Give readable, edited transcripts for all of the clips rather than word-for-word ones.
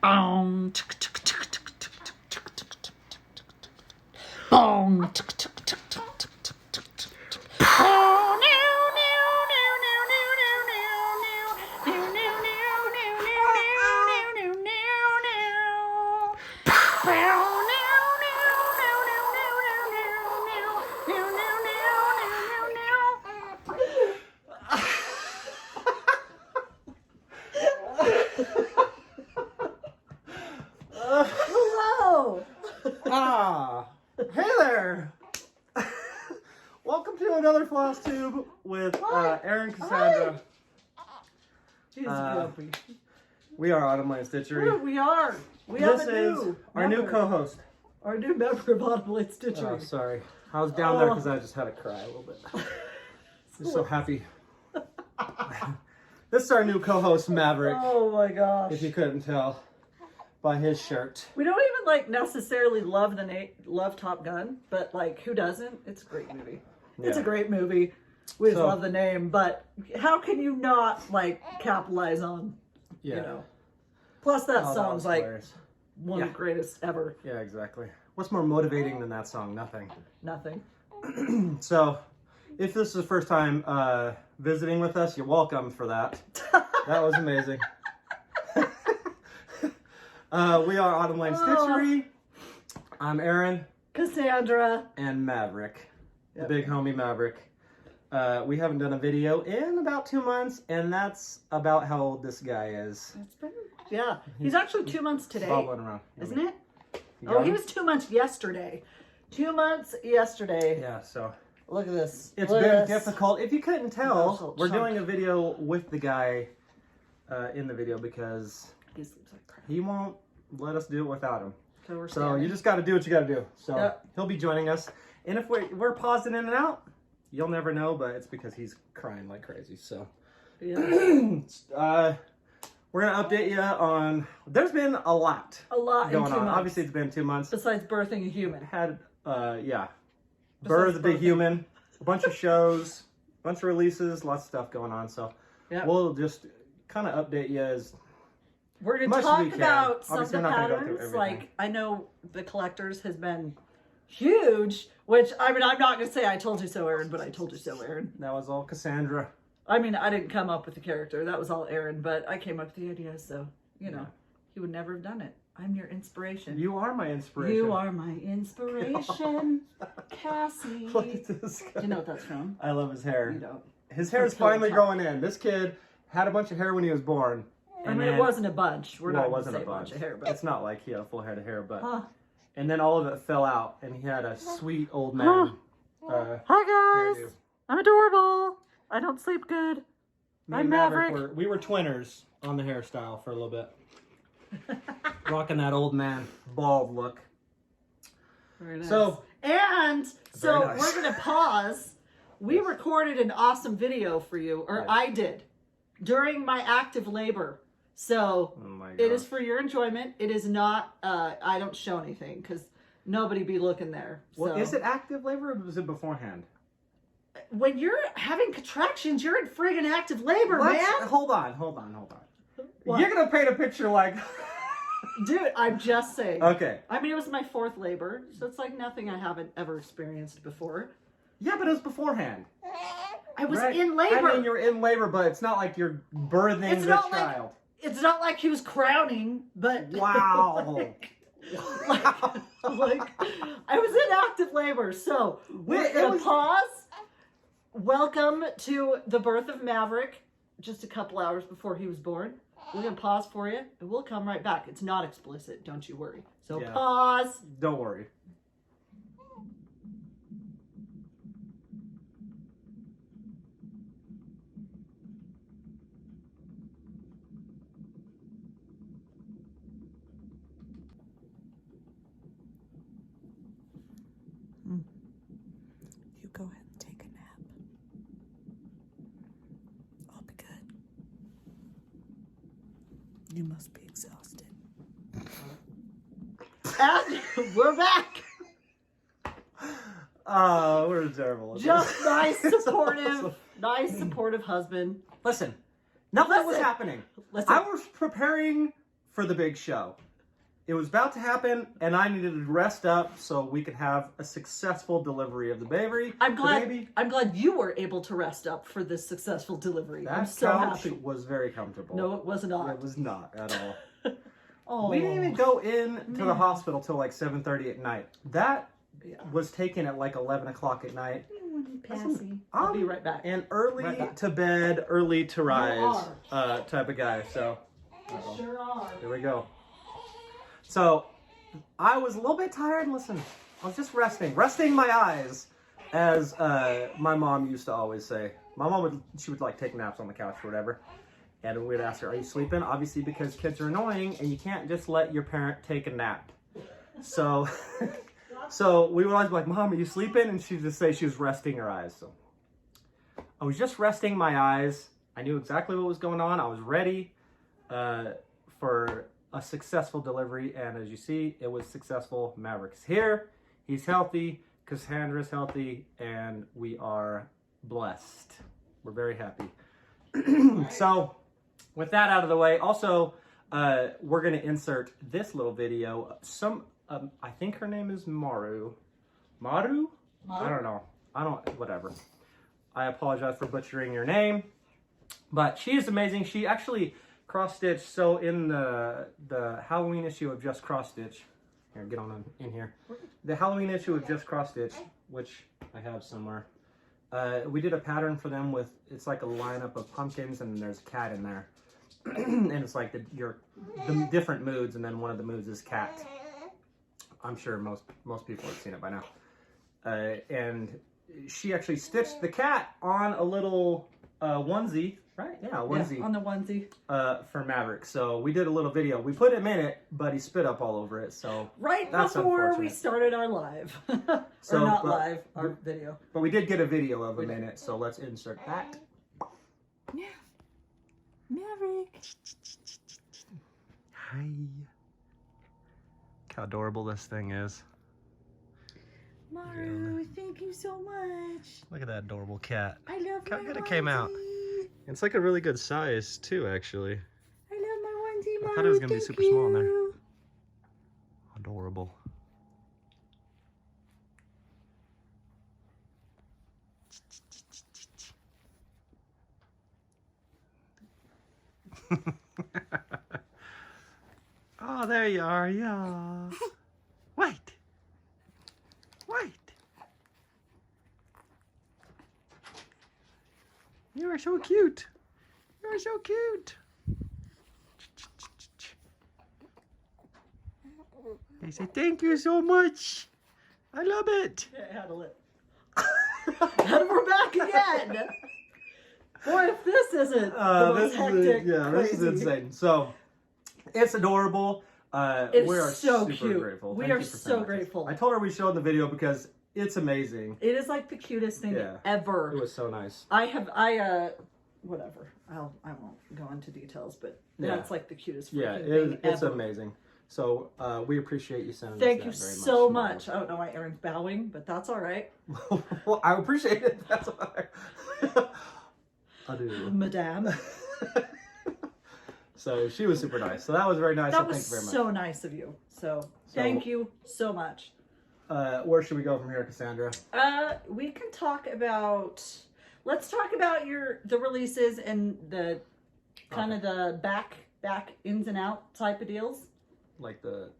Boom. Boom. Hello! Hey there! Welcome to another Flosstube with Aaron, Cassandra. She's grumpy. We are Lane Stitchery. We are. This is our new co-host. Our new member of Lane Stitchery. Oh, sorry. I was down there because I just had to cry a little bit. I'm so happy. This is our new co-host, Maverick. Oh my gosh. If you couldn't tell by his shirt. We don't even like necessarily love love Top Gun, but like who doesn't? It's a great movie. Yeah. It's a great movie. We just love the name, but how can you not like capitalize on, you know? Plus that song's like one of the greatest ever. Yeah, exactly. What's more motivating than that song? Nothing. Nothing. So, if this is the first time visiting with us, you're welcome for that. That was amazing. We are Lane Stitchery. I'm Aaron. Cassandra. And Maverick. The big homie Maverick. We haven't done a video in about 2 months, and that's about how old this guy is. It's been, he's actually 2 months today. Bobbling around. Isn't it? Oh, he was 2 months yesterday. 2 months yesterday. Yeah, so. Look at this. It's been difficult. If you couldn't tell, we're doing a video with the guy in the video because he won't let us do it without him. So you just got to do what you got to do. So he'll be joining us. And if we're pausing in and out, you'll never know, but it's because he's crying like crazy. So we're going to update you on, there's been a lot going on. Obviously, it's been 2 months. Besides birthing a human. Had, birthed a human, a bunch of shows, a bunch of releases, lots of stuff going on. So we'll just kind of update you as we're going to talk about some of the patterns. Like, I know the collectors has been huge, which, I mean, I'm not going to say I told you so, Aaron, but I told you so, Aaron. That was all Cassandra. I mean, I didn't come up with the character. That was all Aaron, but I came up with the idea, so, you know, he would never have done it. I'm your inspiration. You are my inspiration. You are my inspiration, Cassie. Look at this guy. Do you know what that's from? I love his hair. You don't. His hair is finally growing in. This kid had a bunch of hair when he was born. I mean, it wasn't a bunch. We're not going to say a bunch of hair, but it's not like he had a full head of hair, but and then all of it fell out, and he had a sweet old man. Hi guys, I'm adorable. I don't sleep good. I'm Maverick. We were twinners on the hairstyle for a little bit. Rocking that old man bald look. Very nice. So we're gonna pause. We recorded an awesome video for you, or I did, during my active labor. So it is for your enjoyment. It is not. I don't show anything because nobody be looking there. Well, is it active labor or was it beforehand? When you're having contractions, you're in friggin' active labor, man. Hold on. What? You're gonna paint a picture like. Dude, I'm just saying. Okay. I mean, it was my 4th labor, so it's like nothing I haven't ever experienced before. Yeah, but it was beforehand. I was in labor. I mean, you're in labor, but it's not like you're birthing the child. It's not like he was crowning, but... Wow. like, I was in active labor, so we're going to pause. Welcome to the birth of Maverick, just a couple hours before he was born. We're going to pause for you, and we'll come right back. It's not explicit, don't you worry. So pause. Don't worry. You go ahead and take a nap. I'll be good. You must be exhausted. And we're back. Oh, we're terrible. Just nice, supportive husband. Listen, nothing was happening. I was preparing for the big show. It was about to happen, and I needed to rest up so we could have a successful delivery of the baby. I'm glad you were able to rest up for this successful delivery. I'm so couch happy. Was very comfortable. No, it was not. It was not at all. Oh, we didn't even go in to the hospital till like 7:30 at night. That was taken at like 11 o'clock at night. Passy. I'll be right back. And early to bed, early to rise type of guy. So, sure are. Here we go. So, I was a little bit tired. Listen, I was just resting my eyes, as my mom used to always say. My mom would like take naps on the couch or whatever, and we'd ask her, "Are you sleeping?" Obviously, because kids are annoying, and you can't just let your parent take a nap. So, so we would always be like, "Mom, are you sleeping?" And she'd just say she was resting her eyes. So, I was just resting my eyes. I knew exactly what was going on. I was ready for a successful delivery, and as you see, it was successful. Maverick's here, he's healthy, Cassandra's healthy, and we are blessed. We're very happy. So, with that out of the way, also, we're going to insert this little video. I think her name is Maru? I don't know. Whatever. I apologize for butchering your name, but she is amazing. She actually cross-stitch. So in the Halloween issue of Just Cross-Stitch, here, get on in here. The Halloween issue of Just Cross-Stitch, which I have somewhere, we did a pattern for them with, it's like a lineup of pumpkins, and there's a cat in there. And it's like the different moods, and then one of the moods is cat. I'm sure most people have seen it by now. And she actually stitched the cat on a little onesie. Right? Yeah, onesie. Yeah, on the onesie. For Maverick. So we did a little video. We put him in it, but he spit up all over it. So right before we started our live. So, or not live, our video. But we did get a video of him in it, so let's insert that. Yeah. Maverick. Hi. Look how adorable this thing is. Maru, thank you so much. Look at that adorable cat. I love Look how good it came out. It's like a really good size too, actually. I love my onesie, Maru. I thought it was gonna be super small in there. Adorable. Oh, there you are, yeah. Wait. You are so cute. You are so cute. They say thank you so much. I love it. Can't handle it. And we're back again. Boy, if this isn't the most hectic, this is insane. So, it's adorable. We are so super grateful. We are so grateful. I told her we showed the video because it's amazing. It is like the cutest thing ever. It was so nice. Whatever. I won't go into details, but that's like the cutest thing it's ever. amazing. So we appreciate you sending Thank us you that very so much. I don't know why Aaron's bowing, but that's all right. Well, I appreciate it. That's all right. I do. Madame. So she was super nice. So that was very nice. That so was thank you very much. so nice of you. So thank you so much. Where should we go from here, Cassandra? We can talk about. Let's talk about the releases and the kind of the back ins and out type of deals. Like the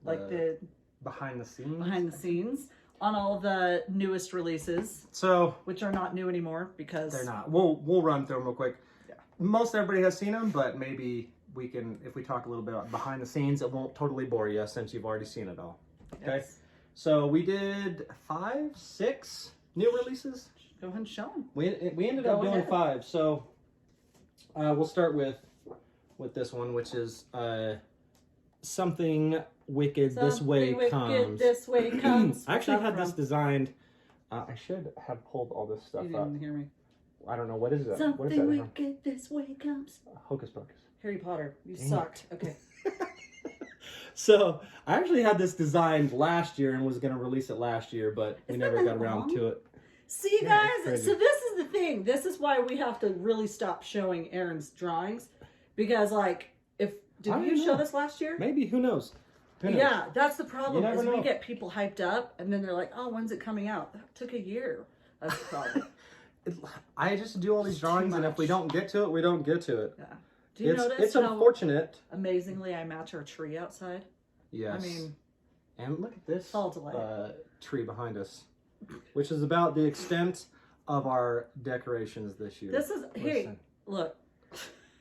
behind the scenes. Behind the scenes on all the newest releases. So which are not new anymore because they're not. We'll run through them real quick. Yeah. Most everybody has seen them, but maybe we can, if we talk a little bit about behind the scenes, it won't totally bore you since you've already seen it all. Okay. Yes. So we did 5, 6 new releases. Go ahead and show them. We ended up doing 5. So we'll start with this one, which is Something Wicked This Way Comes. This way comes. I actually had this designed. I should have pulled all this stuff you up. didn't hear me. I don't know. What is that? Something wicked this way comes. Hocus Pocus. Harry Potter. You sucked. Okay. So I actually had this designed last year and was going to release it last year, but we never got around to it. See, guys, so this is the thing. This is why we have to really stop showing Aaron's drawings, because like if Did you show this last year? Maybe. Who knows? Yeah, that's the problem. Is know. we get people hyped up, and then they're like, "Oh, when's it coming out?" That took a year. That's the problem. I just do all these drawings, and if we don't get to it, we don't get to it. Yeah. Do you notice it's unfortunate. Amazingly, I match our tree outside. Yes. I mean, and look at this all tree behind us, which is about the extent of our decorations this year. This is hey, look.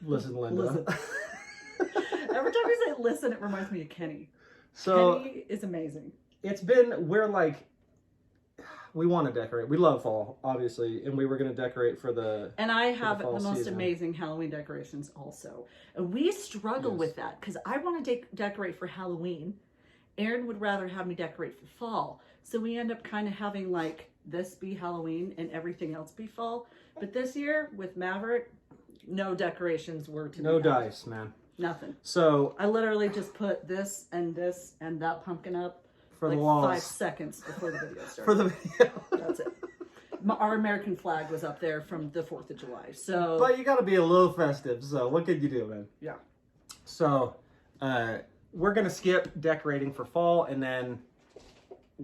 Listen, Linda. Listen. Every time you say "listen," it reminds me of Kenny. So Kenny is amazing. We want to decorate. We love fall, obviously, and we were going to decorate for the. And I have the most season. amazing Halloween decorations also. And we struggle with that because I want to decorate for Halloween. Aaron would rather have me decorate for fall. So we end up kind of having like this be Halloween and everything else be fall. But this year with Maverick, no decorations were to No be had. dice, man. Nothing. So I literally just put this and that pumpkin up for like the walls. 5 seconds before the video started. For the video. That's it. Our American flag was up there from the 4th of July. So, but you got to be a little festive. So what could you do, man? Yeah. So we're gonna skip decorating for fall, and then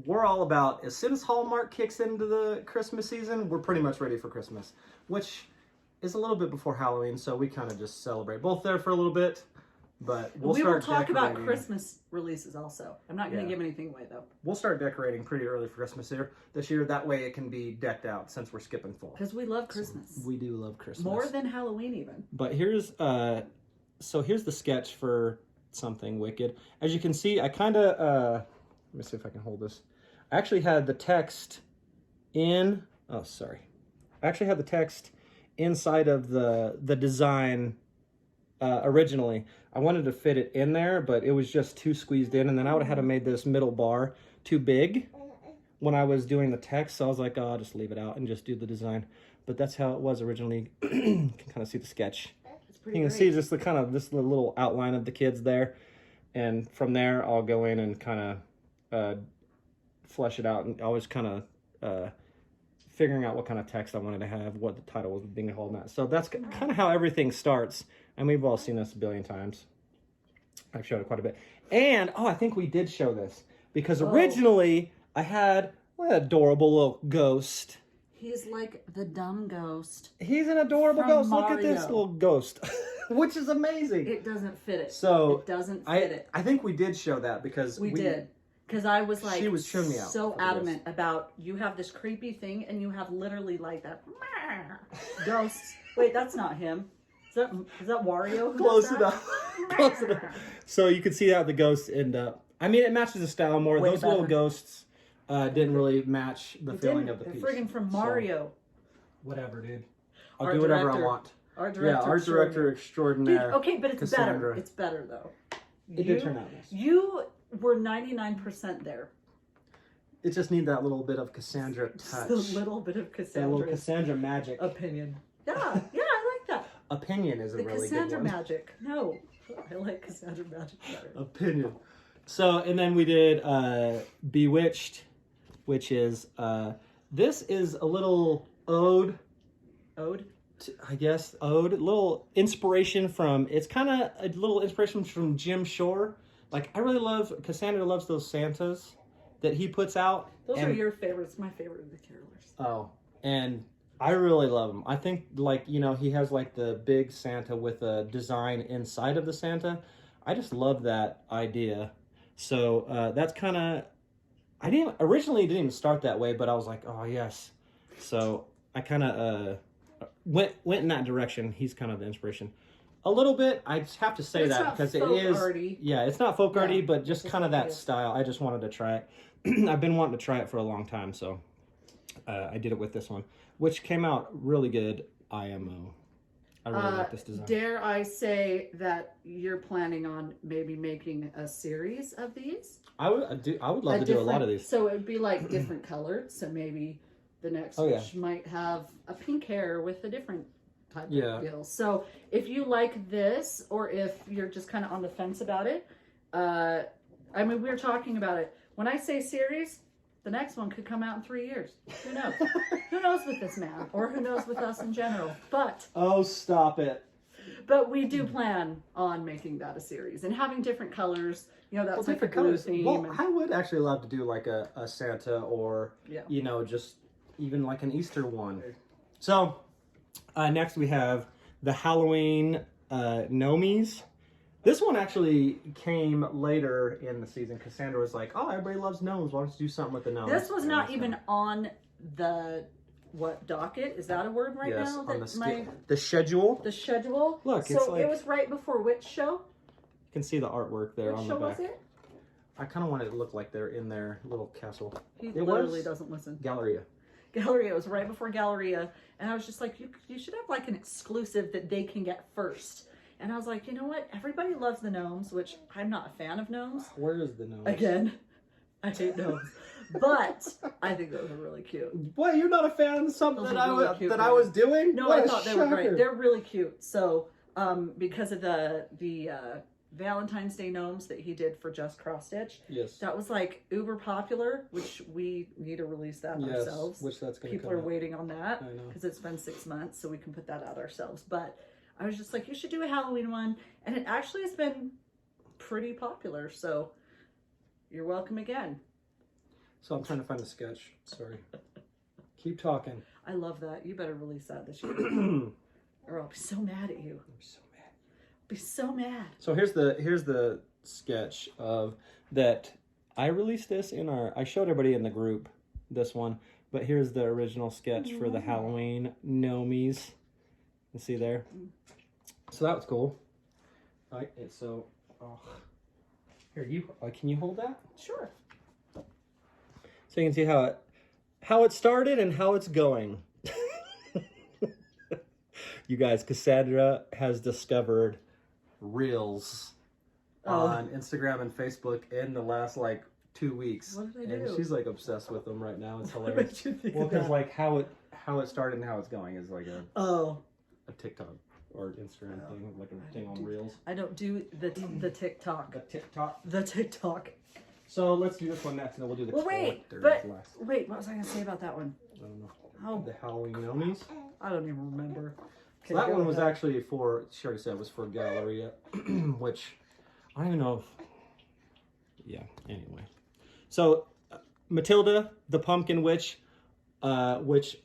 we're all about as soon as Hallmark kicks into the Christmas season, we're pretty much ready for Christmas, which is a little bit before Halloween. So we kind of just celebrate both there for a little bit. But we will talk about Christmas releases also. I'm not going to give anything away though. We'll start decorating pretty early for Christmas this year. That way it can be decked out since we're skipping fall. Because we love Christmas. So we do love Christmas. More than Halloween even. But here's here's the sketch for something wicked. As you can see, I kind of let me see if I can hold this. I actually had the text in. Oh, sorry. I actually had the text inside of the design. Originally, I wanted to fit it in there, but it was just too squeezed in, and then I would have had to made this middle bar too big when I was doing the text, so I was like, oh, I'll just leave it out and just do the design. But that's how it was originally. You can kind of see the sketch. You can see just the little outline of the kids there, and from there I'll go in and kind of flesh it out, and I was kind of figuring out what kind of text I wanted to have, what the title was being called that. So that's kind of how everything starts. And we've all seen this a billion times. I've showed it quite a bit. And, I think we did show this. Because originally, I had an adorable little ghost. He's like the dumb ghost. He's an adorable ghost. Mario. Look at this little ghost. Which is amazing. It doesn't fit it. So, it doesn't fit it. I think we did show that because we did. Because I was like, she was showing me out so adamant about you have this creepy thing and you have literally like that ghost. Wait, that's not him. Is that Wario? Close enough. Close enough. So you can see how the ghosts end up. I mean, it matches the style more. Those little ghosts didn't really match the feeling of the piece. They're friggin' from Mario. So, whatever, dude. I'll do whatever I want. Our director extraordinaire. Dude, okay, but it's Cassandra. better. It's better though. It did turn out nice. You were 99% there. It just needs that little bit of Cassandra touch. Just a little bit of Cassandra. That little Cassandra magic. Opinion. Yeah, I like that. Opinion is a really good one. Cassandra magic. No, I like Cassandra magic better. Opinion. So, and then we did Bewitched, which is, this is a little ode. Ode? I guess, ode. A little inspiration from, it's kind of a little inspiration from Jim Shore. Like, I really love, Cassandra loves those Santas that he puts out. Those are your favorites. My favorite of the carolers. Oh, and I really love them. I think, like, he has, like, the big Santa with a design inside of the Santa. I just love that idea. So, that's kind of... originally didn't even start that way, but I was like, oh, yes. So, I kind of went in that direction. He's kind of the inspiration. A little bit, I just have to say that because it is... arty. Yeah, it's not folk arty, but just kind of that style. I just wanted to try it. I've been wanting to try it for a long time, so I did it with this one, which came out really good. IMO. I really like this design. Dare I say that you're planning on maybe making a series of these? I would love to do a lot of these. So it would be like different colored. So maybe the next wish might have a pink hair with a different type of deal. So if you like this, or if you're just kind of on the fence about it, I mean, we were talking about it. When I say series, the next one could come out in 3 years. Who knows? Who knows with this man, or who knows with us in general? But oh, stop it! But we do plan on making that a series and having different colors. You know, that's like different colors. Theme. Well, I would actually love to do like a Santa or, you know, just even like an Easter one. So next we have the Halloween Gnomes. This one actually came later in the season. Cassandra was like, oh, everybody loves gnomes. Why don't you do something with the gnomes? This was not even on the, docket? Is that a word right now? On the schedule. The schedule? Look, so it's like... it was right before which show? You can see the artwork there on the back. Which show was it? I kind of want it to look like they're in their little castle. He literally doesn't listen. Galleria. Galleria. It was right before Galleria. And I was just like, you should have like an exclusive that they can get first. And I was like, you know what? Everybody loves the gnomes, which I'm not a fan of gnomes. Where is the gnomes? Again, I hate gnomes. But I think those are really cute. What? You're not a fan of something that I was doing? No, I thought they were great. They're really cute. So, because of the Valentine's Day gnomes that he did for just Crossstitch, that was like uber popular, which we need to release that ourselves. Which that's gonna People are waiting on that because it's been 6 months, so we can put that out ourselves. But I was just like, you should do a Halloween one, and it actually has been pretty popular. So you're welcome again. So I'm trying to find the sketch. Sorry. Keep talking. I love that. You better release that this year, or I'll be so mad at you. I'm so mad. I'll be so mad. So here's the sketch of that. I released this in I showed everybody in the group this one, but here's the original sketch for the Halloween Gnomes. You see there? So that was cool. All right, so here can you hold that? Sure. So you can see how it started and how it's going. You guys, Cassandra has discovered Reels on Instagram and Facebook in the last like 2 weeks. What did I do? And she's like obsessed with them right now. It's hilarious. Well, because like how it started and how it's going is like a TikTok or Instagram thing, like a thing on Reels. I don't do the TikTok. The TikTok. So let's do this one next, and then we'll do the collectors last. Wait, what was I going to say about that one? I don't know. The Halloween Gnomes? I don't even remember. So that one was actually for, she already said it was for Galleria, which I don't even know if, yeah, anyway. So Matilda, the Pumpkin Witch, which,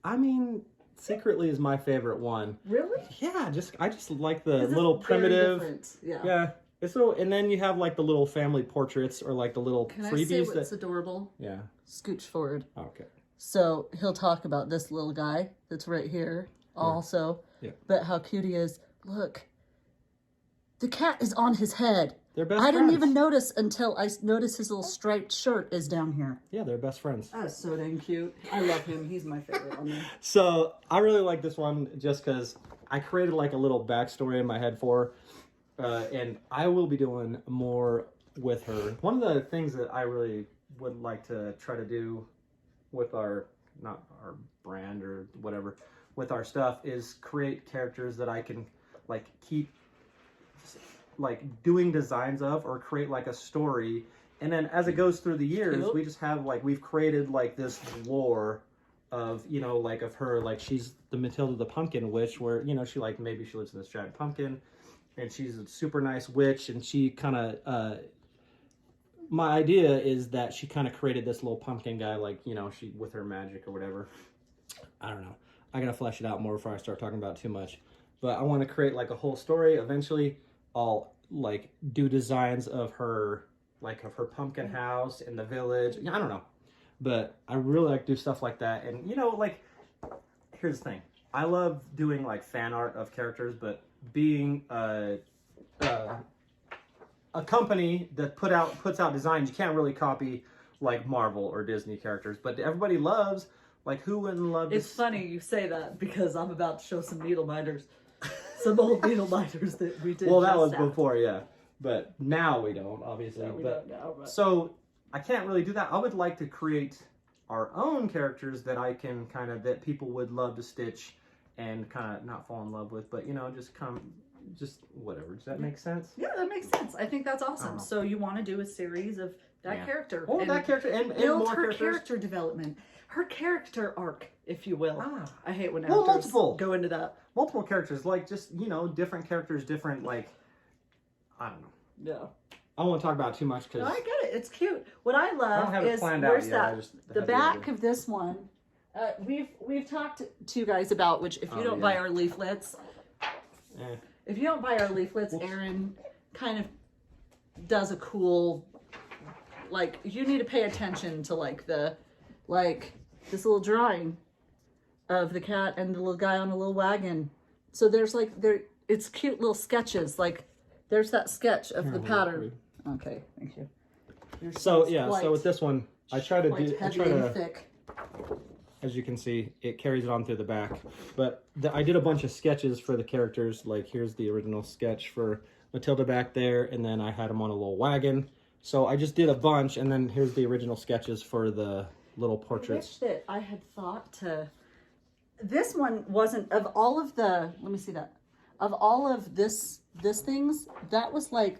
I mean, secretly is my favorite one. Really? Yeah, I just like the little primitive. Yeah. It's little, and then you have like the little family portraits or like the little freebies. Can I say what's adorable? Yeah. Scooch forward. Okay. So he'll talk about this little guy that's right here also. Yeah. But how cute he is. Look. The cat is on his head. They're best friends. I didn't even notice until I noticed his little striped shirt is down here. Yeah, they're best friends. That is so dang cute. I love him. He's my favorite on there. So I really like this one just because I created like a little backstory in my head for her. And I will be doing more with her. One of the things that I really would like to try to do with not our brand or whatever, with our stuff is create characters that I can like keep like doing designs of or create like a story. And then as it goes through the years, we just have like, we've created like this lore of, you know, like of her, like she's the Matilda the Pumpkin Witch where, you know, she like, maybe she lives in this giant pumpkin and she's a super nice witch. And she kind of, my idea is that she kind of created this little pumpkin guy, like, you know, she with her magic or whatever. I don't know. I got to flesh it out more before I start talking about it too much. But I want to create like a whole story. Eventually I'll like do designs of her, like of her pumpkin house in the village. I don't know. But I really like to do stuff like that. And, you know, like, here's the thing. I love doing like fan art of characters, but being a company that puts out designs, you can't really copy like Marvel or Disney characters. But everybody loves, like, who wouldn't love this? It's funny you say that because I'm about to show some needle minders. Some old needle minders that we did. Well, that was before, yeah. But now we don't, obviously. Yeah, we don't now, but... So I can't really do that. I would like to create our own characters that I can kind of, that people would love to stitch and kind of not fall in love with, but, you know, just whatever. Does that make sense? Yeah, that makes sense. I think that's awesome. So you want to do a series of That character. Oh, that character and build more her characters. character development. Her character arc, if you will. Ah. I hate when actors go into that. Multiple characters, like just, you know, different characters, different, like, I don't know. Yeah. I don't want to talk about it too much because... No, I get it. It's cute. What I love is, where's that? The back of this one. We've talked to you guys about, which if you don't buy our leaflets, if you don't buy our leaflets, Aaron kind of does a cool, like, you need to pay attention to like this little drawing of the cat and the little guy on a little wagon. So there's like, it's cute little sketches. Like there's that sketch of the pattern. Okay, thank you. So yeah, so with this one, I try to thick. As you can see, it carries it on through the back. But I did a bunch of sketches for the characters. Like here's the original sketch for Matilda back there, and then I had them on a little wagon. So I just did a bunch, and then here's the original sketches for the little portraits. I wish that I had thought to. This one wasn't of all of the. Let me see that. Of all of this things, that was like.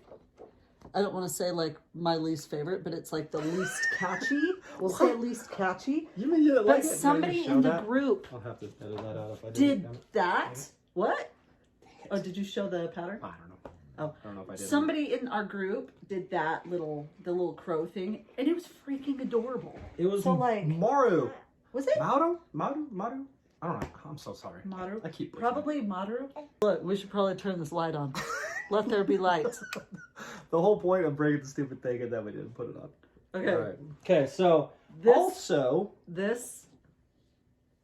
I don't want to say like my least favorite, but it's like the least catchy. We'll say least catchy. You mean you like but somebody in the group I'll have to edit that out if I did that. What? Oh, did you show the pattern? I don't know. Oh, I don't know if I did. Somebody in our group did that the little crow thing, and it was freaking adorable. It was so like Maru. Was it Maru? I don't know. I'm so sorry. Maru. I keep probably Maru. Look, we should probably turn this light on. Let there be light. The whole point of breaking the stupid thing is that we didn't put it on. Okay. All right. Okay. So this.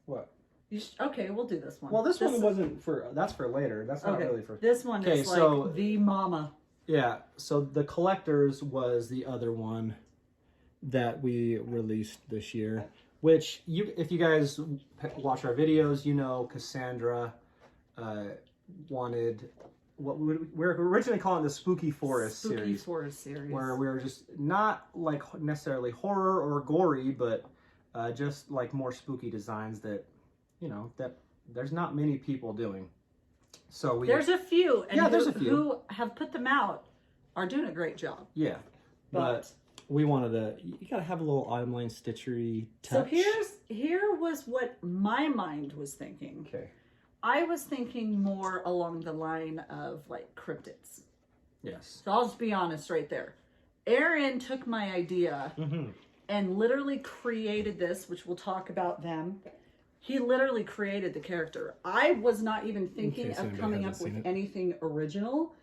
What? Okay, we'll do this one. Well, this one wasn't for. That's for later. That's not really for. This one is like the mama. Yeah. So the collectors was the other one that we released this year. Which if you guys watch our videos, you know Cassandra wanted. We're originally calling it the Spooky Forest series. Where we were just not like necessarily horror or gory, but just like more spooky designs that, you know, that there's not many people doing. So there's a few, and there's a few who have put them out are doing a great job. Yeah, but we wanted to. You gotta have a little Lane Stitchery touch. So here was what my mind was thinking. Okay. I was thinking more along the line of like cryptids. Yes. So I'll just be honest right there. Aaron took my idea and literally created this, which we'll talk about them. He literally created the character. I was not even thinking of coming up with anything original.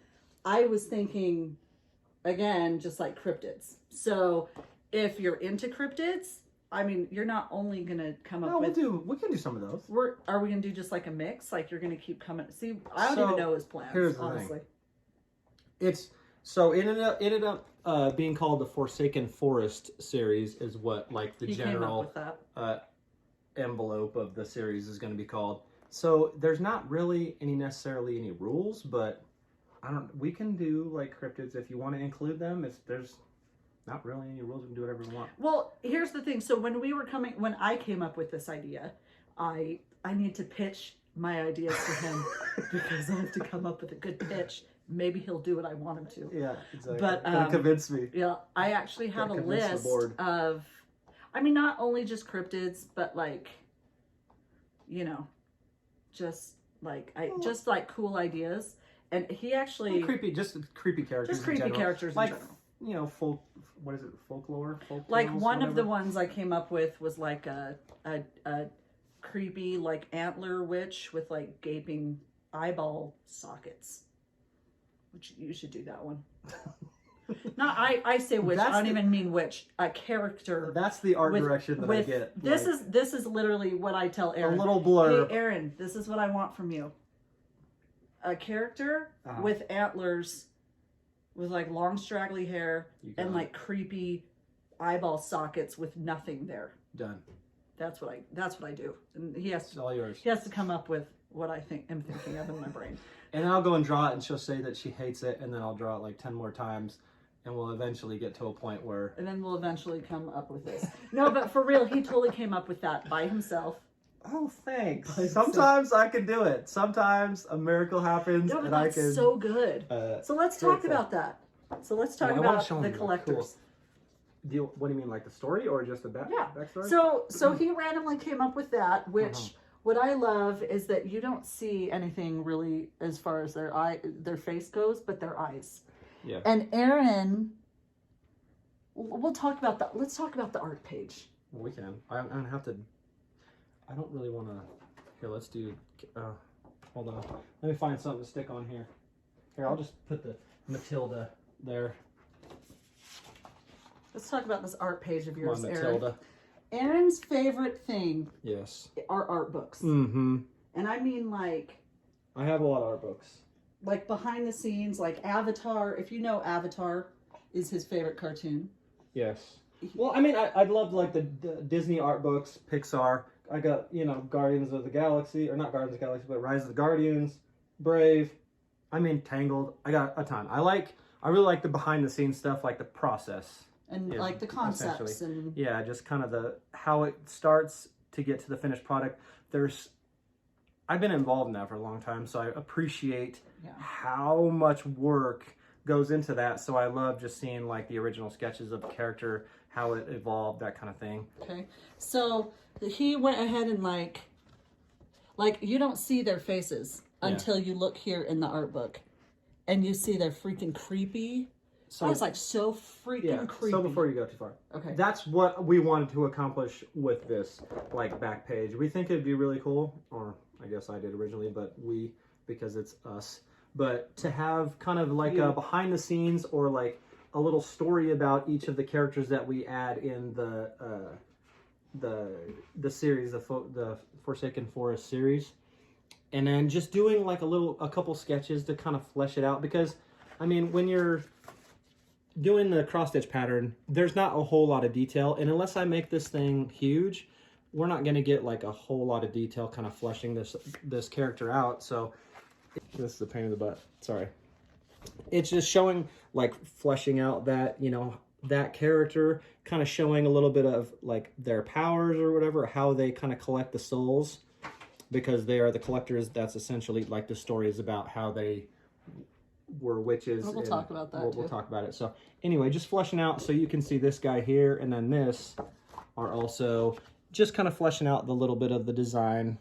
I was thinking, again, just like cryptids. So if you're into cryptids, I mean, you're not only gonna come up with. We can do some of those. Are we gonna do just like a mix? Like you're gonna keep coming. See, I don't even know his plans. Here's the honestly. Thing. It ended up being called the Forsaken Forest series, is what like the general envelope of the series is going to be called. So there's not really necessarily any rules, but we can do like cryptids if you want to include them. There's not really any rules. We can do whatever we want. Well, here's the thing. So when I came up with this idea, I need to pitch my ideas to him because I have to come up with a good pitch. Maybe he'll do what I want him to. Yeah, exactly. But convince me. Yeah, I actually have a list of, I mean, not only just cryptids, but like, you know, just like cool ideas. And he actually creepy characters. Just creepy characters in general. You know, folklore? Like one of the ones I came up with was like a creepy like antler witch with like gaping eyeball sockets. Which you should do that one. No, I say witch. I don't even mean witch. A character. That's the art direction that I get. This is literally what I tell Aaron. A little blurb. Hey, Aaron, this is what I want from you. A character with antlers, with like long straggly hair and like creepy eyeball sockets with nothing there. Done. That's what I do. And he has it's all yours. He has to come up with what I am thinking of in my brain. And then I'll go and draw it, and she'll say that she hates it, and then I'll draw it like 10 more times, and we'll eventually get to a point where... And then we'll eventually come up with this. No, but for real, he totally came up with that by himself. Oh, thanks. Sometimes I can do it. Sometimes a miracle happens, no, but and that's I can... so good. So let's talk about that. So let's talk about the collectors. Cool. What do you mean, like the story or just the backstory? So he randomly came up with that, which what I love is that you don't see anything really as far as their face goes, but their eyes. Yeah. And Aaron, let's talk about the art page. Well, we can. I'm gonna have to. I don't really want to. Here, let's do. Hold on. Let me find something to stick on here. Here, I'll just put the Matilda there. Let's talk about this art page of yours, Matilda. Aaron. Aaron's favorite thing. Yes. Are art books. Mm-hmm. And I mean, like. I have a lot of art books. Like behind the scenes, like Avatar. If you know, Avatar is his favorite cartoon. Yes. Well, I mean, I'd love like the Disney art books, Pixar. I got, Guardians of the Galaxy, or not Guardians of the Galaxy, but Rise of the Guardians, Brave. I mean, Tangled. I got a ton. I really like the behind the scenes stuff, like the process. And like the concepts and yeah, just kind of how it starts to get to the finished product. I've been involved in that for a long time, so I appreciate how much work goes into that. So I love just seeing like the original sketches of the character, how it evolved, that kind of thing. Okay, so he went ahead and like you don't see their faces until you look here in the art book, and you see they're freaking creepy. So I was like, so freaking creepy. So before you go too far, okay, that's what we wanted to accomplish with this like back page. We think it'd be really cool, or I guess I did originally, but because it's us. But to have kind of like a behind the scenes or like a little story about each of the characters that we add in the series, the Forsaken Forest series, and then just doing like a couple sketches to kind of flesh it out. Because I mean, when you're doing the cross stitch pattern, there's not a whole lot of detail, and unless I make this thing huge, we're not going to get like a whole lot of detail kind of fleshing this character out. So this is a pain in the butt, sorry. It's just showing like fleshing out that that character, kind of showing a little bit of like their powers or whatever, how they kind of collect the souls, because they are the collectors. That's essentially like the story is about how they were witches. We'll talk about that. We'll talk about it. So anyway, just fleshing out so you can see this guy here and then this are also just kind of fleshing out the little bit of the design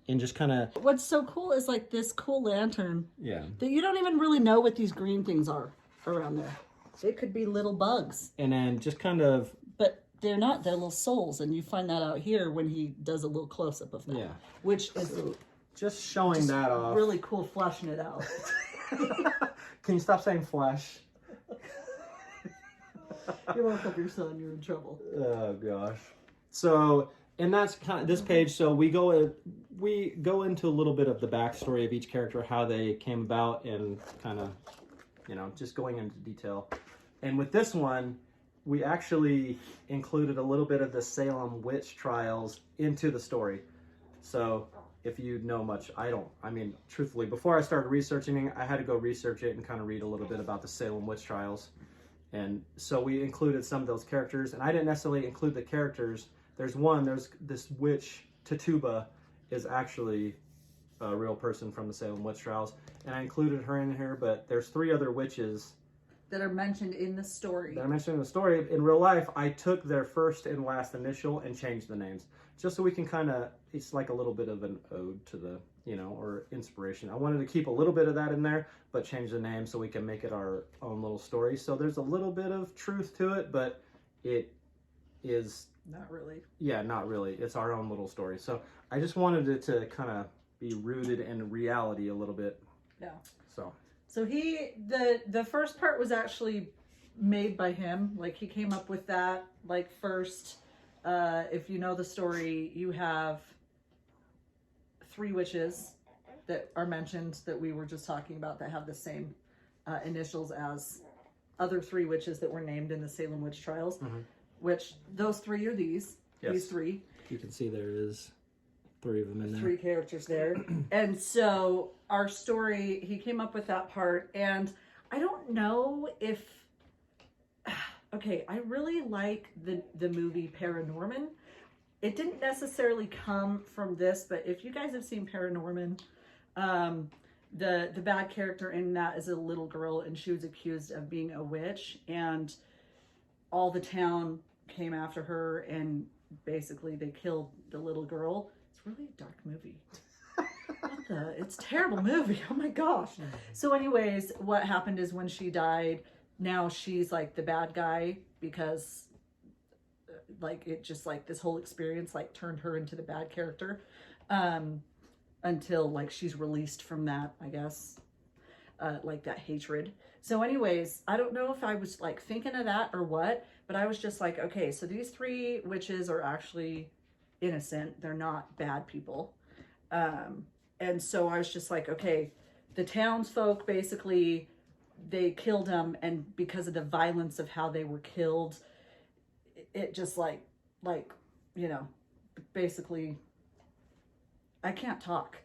and just kind of. What's so cool is like this cool lantern. Yeah. That you don't even really know what these green things are around there. They could be little bugs. And then just kind of. But they're not. They're little souls, and you find that out here when he does a little close up of that. Yeah. Which is just showing that off. Really cool, fleshing it out. Can you stop saying flesh? You won't help your son, you're in trouble. Oh gosh. So, and that's kind of this page. So we go into a little bit of the backstory of each character, how they came about, and kind of, just going into detail. And with this one, we actually included a little bit of the Salem witch trials into the story. So if you know much, I mean, truthfully, before I started researching it, I had to go research it and kind of read a little bit about the Salem witch trials. And so we included some of those characters, and I didn't necessarily include the characters. There's this witch, Tituba, is actually a real person from the Salem witch trials, and I included her in here, but there's 3 other witches that are mentioned in the story. In real life, I took their first and last initial and changed the names, just so we can kind of, it's like a little bit of an ode to the, or inspiration. I wanted to keep a little bit of that in there, but change the name so we can make it our own little story. So there's a little bit of truth to it, but it is... Not really. Yeah, not really. It's our own little story. So I just wanted it to kind of be rooted in reality a little bit. Yeah. So the first part was actually made by him. Like he came up with that like first. If you know the story, you have 3 witches that are mentioned that we were just talking about that have the same initials as other 3 witches that were named in the Salem witch trials. Mm-hmm. Which those 3 are these 3. You can see there is 3 of them in there. 3 characters there. And so our story, he came up with that part, and I don't know if, okay, I really like the movie Paranorman. It didn't necessarily come from this, but if you guys have seen Paranorman, the bad character in that is a little girl, and she was accused of being a witch, and all the town came after her and basically they killed the little girl. It's really a dark movie. It's a terrible movie. Oh my gosh. So anyways, what happened is when she died, now she's like the bad guy because like it just like this whole experience like turned her into the bad character until like she's released from that, I guess, like that hatred. So anyways, I don't know if I was like thinking of that or what, but I was just like, okay, so these 3 witches are actually innocent. They're not bad people. And so I was just like, okay, the townsfolk basically, they killed them, and because of the violence of how they were killed, it just like, you know, basically, I can't talk.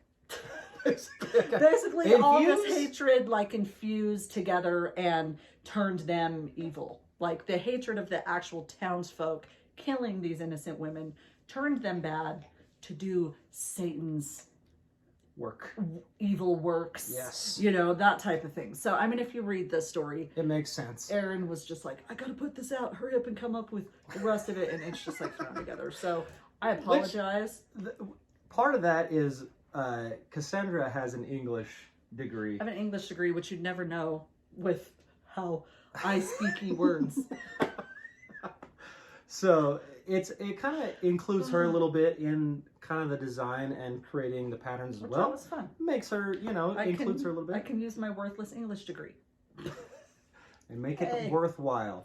Basically, all this hatred like infused together and turned them evil. Like the hatred of the actual townsfolk killing these innocent women turned them bad to do Satan's evil works. Yes. You know, that type of thing. So, I mean, if you read this story, it makes sense. Aaron was just like, I gotta put this out, hurry up and come up with the rest of it. And it's just like thrown together. So I apologize. Part of that is Cassandra has an English degree. I have an English degree, which you'd never know with how I speaky words. So it kind of includes her a little bit in kind of the design and creating the patterns as well. That was fun. Makes her, you know, includes her a little bit. I can use my worthless English degree. And make it worthwhile.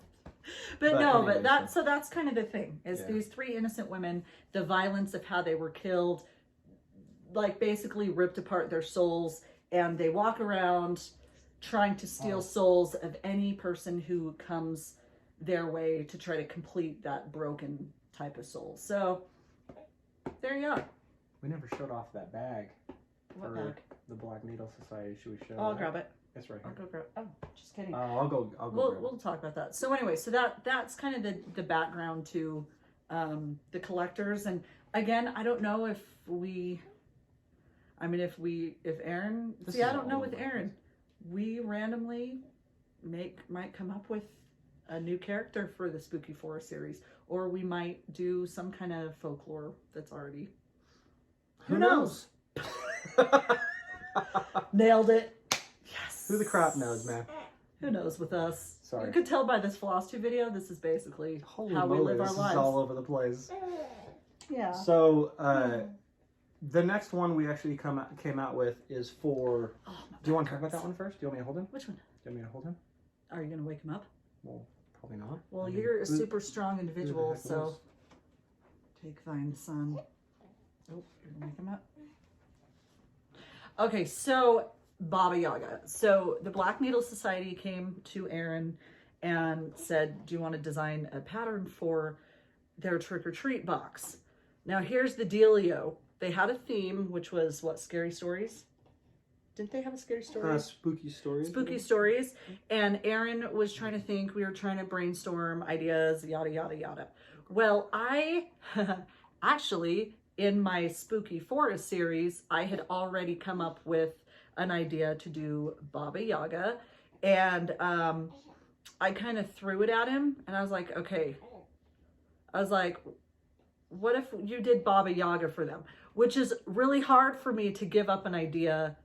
But that's kind of the thing, is these 3 innocent women, the violence of how they were killed, like basically ripped apart their souls, and they walk around trying to steal souls of any person who comes their way to try to complete that broken type of soul. So there you are. We never showed off that bag. What bag? The Black Needle Society. Should we show I'll grab it. It's right here. I'll go grab it. Oh, just kidding. I'll go We'll talk about that. So anyway, so that's kind of the background to the collectors. And again, I don't know if Aaron, I don't know with Aaron. We randomly might come up with a new character for the Spooky Forest series, or we might do some kind of folklore that's already. Who knows? Nailed it. Yes. Who the crap knows, man? Who knows with us? Sorry. You could tell by this Flosstube video. This is basically how we live our lives. This is all over the place. Yeah. So the next one we actually came out with is for. Do you want to talk about that one first? Do you want me to hold him? Which one? Do you want me to hold him? Are you going to wake him up? Well, probably not. Well, you're a super strong individual, so take thine, son. Oh, you're going to wake him up? Okay, so Baba Yaga. So the Black Needle Society came to Aaron and said, do you want to design a pattern for their trick-or-treat box? Now, here's the dealio. They had a theme, which was, what, scary stories? Didn't they have a scary story? Spooky stories. Spooky stories. And Aaron was trying to think, we were trying to brainstorm ideas, yada, yada, yada. Well, I actually, in my Spooky Forest series, I had already come up with an idea to do Baba Yaga. And I kind of threw it at him, and I was like, okay. I was like, what if you did Baba Yaga for them? Which is really hard for me to give up an idea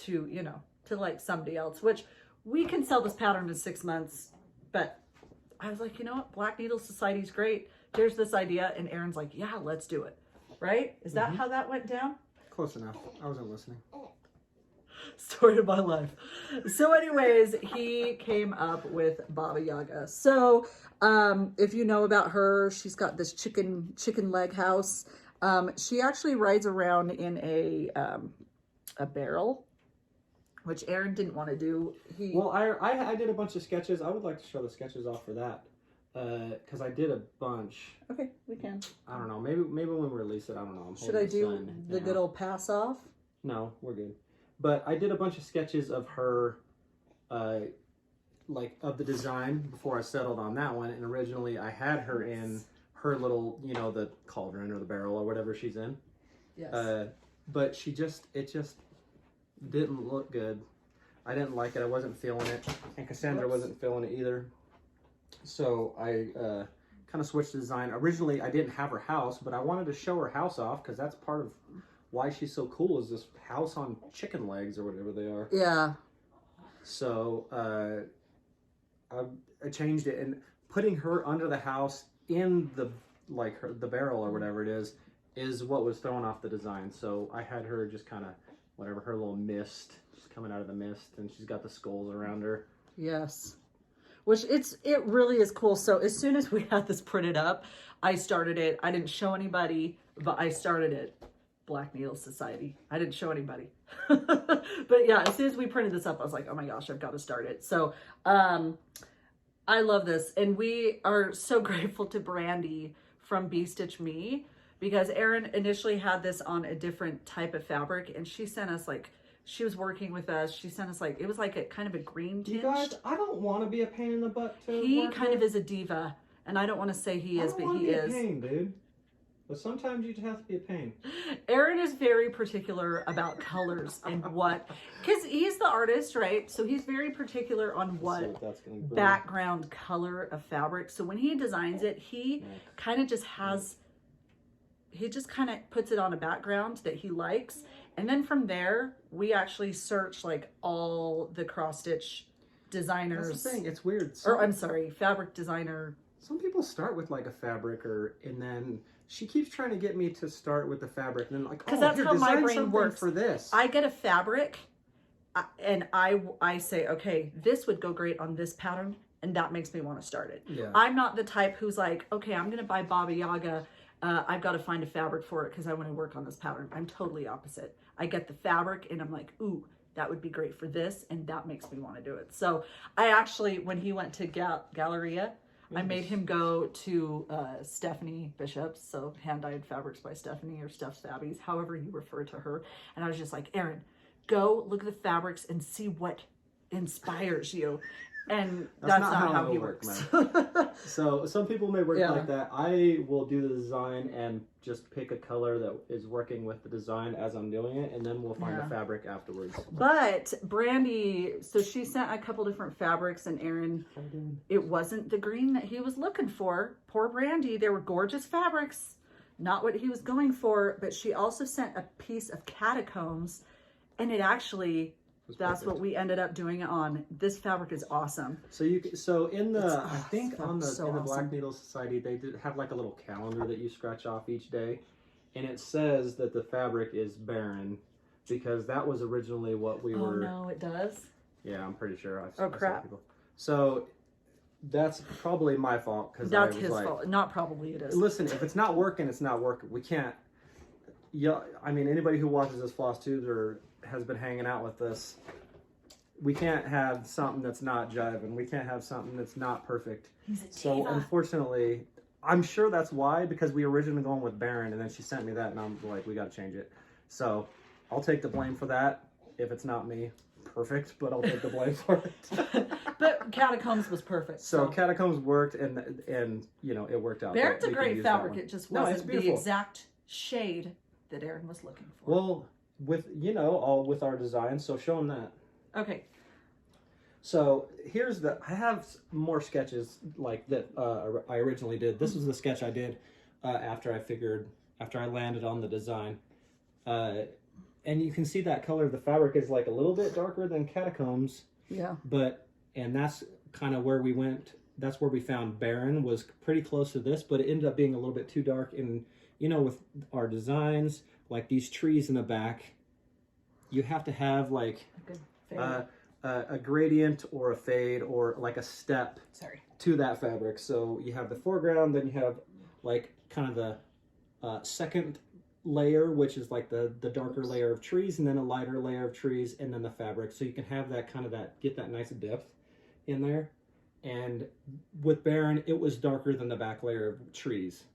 to, you know, to like somebody else, which we can sell this pattern in 6 months. But I was like, you know what? Black Needle Society's great. Here's this idea. And Aaron's like, yeah, let's do it. Right? Is that how that went down? Close enough. I wasn't listening. Story of my life. So anyways, he came up with Baba Yaga. So if you know about her, she's got this chicken leg house. She actually rides around in a barrel, which Aaron didn't want to do. Well, I did a bunch of sketches. I would like to show the sketches off for that, because I did a bunch. Okay, we can. I don't know. Maybe when we release it, I don't know. Should I do the good old pass off? No, we're good. But I did a bunch of sketches of her, like of the design before I settled on that one. And originally I had her in her little, you know, the cauldron or the barrel or whatever she's in. Yes. But it just didn't look good. I didn't like it. I wasn't feeling it. And Cassandra wasn't feeling it either. So I kind of switched the design. Originally, I didn't have her house, but I wanted to show her house off because that's part of why she's so cool is this house on chicken legs or whatever they are. Yeah. So I changed it, and putting her under the house in the the barrel or whatever it is what was throwing off the design. So I had her just kind of whatever, her little mist just coming out of the mist, and she's got the skulls around her. Yes. Which it really is cool. So as soon as we had this printed up, I started it. I didn't show anybody, but I started it. Black Needle Society. I didn't show anybody. But yeah, as soon as we printed this up, I was like, oh my gosh, I've got to start it. So I love this. And we are so grateful to Brandy from Bee Stitch Me, because Erin initially had this on a different type of fabric, and she sent us she was working with us. She sent us it was like a kind of a green tinge. You guys, I don't want to be a pain in the butt to He kind of is a diva, and I don't want to say he is, but he is. A pain, dude. But sometimes you just have to be a pain. Erin is very particular about colors and what, because he's the artist, right? So he's very particular on what background color of fabric. So when he designs it, he kind of just has, he just kind of puts it on a background that he likes. And then from there, we actually search all the cross-stitch designers. That's the thing, it's weird. I'm sorry, fabric designer. Some people start with a fabric and then she keeps trying to get me to start with the fabric, and then because that's how my brain works. For this, I get a fabric, and I say, okay, this would go great on this pattern, and that makes me want to start it. Yeah. I'm not the type who's like, okay, I'm gonna buy Baba Yaga. I've got to find a fabric for it because I want to work on this pattern. I'm totally opposite. I get the fabric, and I'm like, ooh, that would be great for this, and that makes me want to do it. So I actually, when he went to Galleria, I made him go to Stephanie Bishop's, so Hand-Dyed Fabrics by Stephanie, or Steph's Fabbies, however you refer to her. And I was just like, Erin, go look at the fabrics and see what inspires you. And that's not how he works. So some people may work like that. I will do the design and just pick a color that is working with the design as I'm doing it, and then we'll find a fabric afterwards. But Brandy, so she sent a couple different fabrics, and Erin, it wasn't the green that he was looking for. Poor Brandy, they were gorgeous fabrics, not what he was going for, but she also sent a piece of catacombs, and it actually... That's what we ended up doing it on. This fabric is awesome. So in the I think on the in the Black Needle Society, they did have a little calendar that you scratch off each day, and it says that the fabric is barren because that was originally what we were. Oh no, it does. Yeah, I'm pretty sure. Crap. So that's probably my fault because that's his fault. Not probably it is. Listen, if it's not working, it's not working. We can't. Yeah, I mean anybody who watches this Flosstubes or has been hanging out with us, we can't have something that's not jiving. We can't have something that's not perfect. So unfortunately, I'm sure that's why, because we originally going with Baron, and then she sent me that, and I'm like, we got to change it. So I'll take the blame for that. If it's not me, perfect, but I'll take the blame for it. But Catacombs was perfect. So Catacombs worked, and you know, it worked out. Baron's a great fabric. It just wasn't the exact shade that Erin was looking for. Well, with all with our design, so show them that. Okay. So here's I have more sketches like that I originally did. This was the sketch I did after I landed on the design. And you can see that color of the fabric is a little bit darker than Catacombs. Yeah. And that's kind of where we went. That's where we found Baron was pretty close to this, but it ended up being a little bit too dark. And with our designs, like these trees in the back, you have to have a gradient or a fade or a step to that fabric. So you have the foreground, then you have kind of the second layer, which is the darker layer of trees, and then a lighter layer of trees, and then the fabric. So you can have that get that nice depth in there. And with Baron, it was darker than the back layer of trees.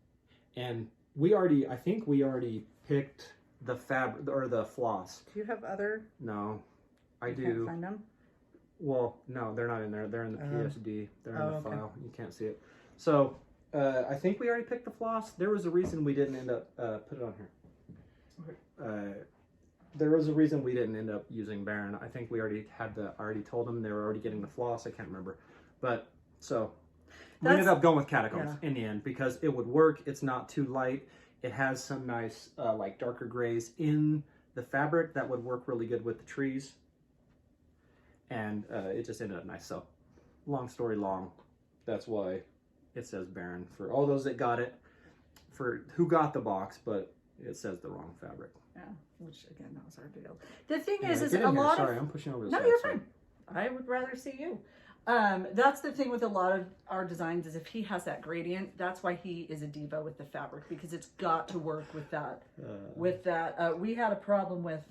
And I think we already picked the fabric or the floss. Do you have other? No, I do. Can't find them? Well, no, they're not in there. They're in the PSD. They're in the file. You can't see it. So I think we already picked the floss. There was a reason we didn't end up put it on here. Okay. There was a reason we didn't end up using Baron. I think we already had I already told them they were already getting the floss. I can't remember, but so. We ended up going with Catacombs in the end because it would work. It's not too light. It has some nice like darker grays in the fabric that would work really good with the trees. And it just ended up nice. So long story long, that's why it says Baron for all those that got it, for who got the box, but it says the wrong fabric. Yeah, which again, that was our deal. The thing is Sorry, I'm pushing over the No, you're fine. I would rather see you. That's the thing with a lot of our designs is if he has that gradient, that's why he is a diva with the fabric, because it's got to work with that. We had a problem with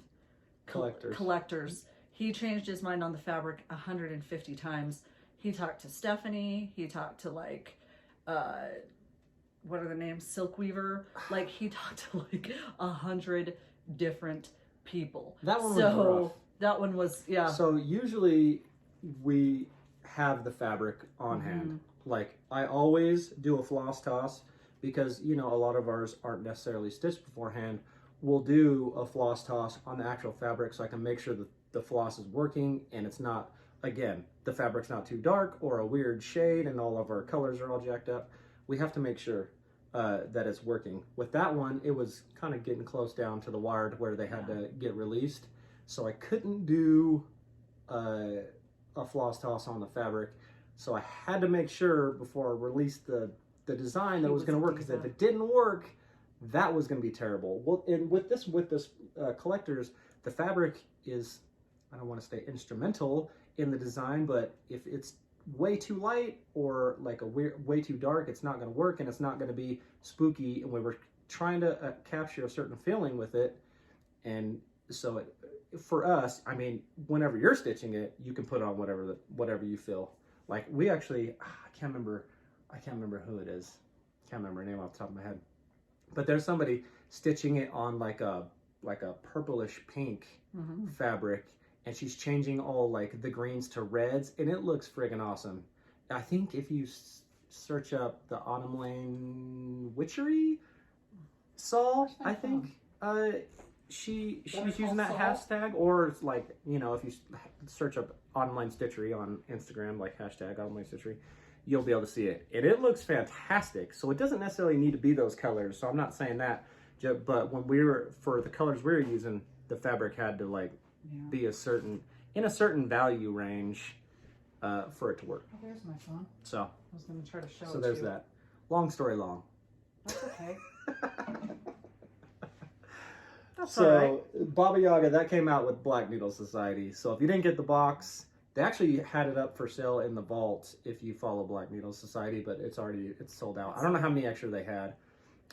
collectors. He changed his mind on the fabric 150 times. He talked to Stephanie. He talked to like, what are the names? Silk Weaver. Like he talked to like 100 different people. That one was rough. That one was, yeah. So usually we have the fabric on hand. Like I always do a floss toss because, you know, a lot of ours aren't necessarily stitched beforehand. We'll do a floss toss on the actual fabric so I can make sure that the floss is working and it's not, again, the fabric's not too dark or a weird shade and all of our colors are all jacked up. We have to make sure that it's working. With that one, it was kind of getting close down to the wire to where they had to get released. So I couldn't do a floss toss on the fabric. So I had to make sure before I released the design that it was going to work, because if it didn't work, that was going to be terrible. Well, and with this collectors, the fabric is, I don't want to say instrumental in the design, but if it's way too light or like way too dark, it's not going to work and it's not going to be spooky. And we were trying to capture a certain feeling with it. And so for us, I mean, whenever you're stitching it, you can put on whatever you feel. Like we actually, I can't remember who it is. Can't remember her name off the top of my head. But there's somebody stitching it on like a purplish pink fabric, and she's changing all like the greens to reds, and it looks friggin' awesome. I think if you search up the Autumn Lane Witchery Saw, I think she's using that hashtag, or it's like, you know, if you search up Autumn Lane Stitchery on Instagram, like hashtag Autumn Lane Stitchery, you'll be able to see it. And it looks fantastic. So it doesn't necessarily need to be those colors. So I'm not saying that, but when for the colors we were using, the fabric had to like be in a certain value range for it to work. Oh, there's my phone. So I was going to try to show it. So there's that. Long story long. That's okay. That's so all right. Baba Yaga, that came out with Black Needle Society. So if you didn't get the box, they actually had it up for sale in the vault if you follow Black Needle Society, but it's sold out. I don't know how many extra they had,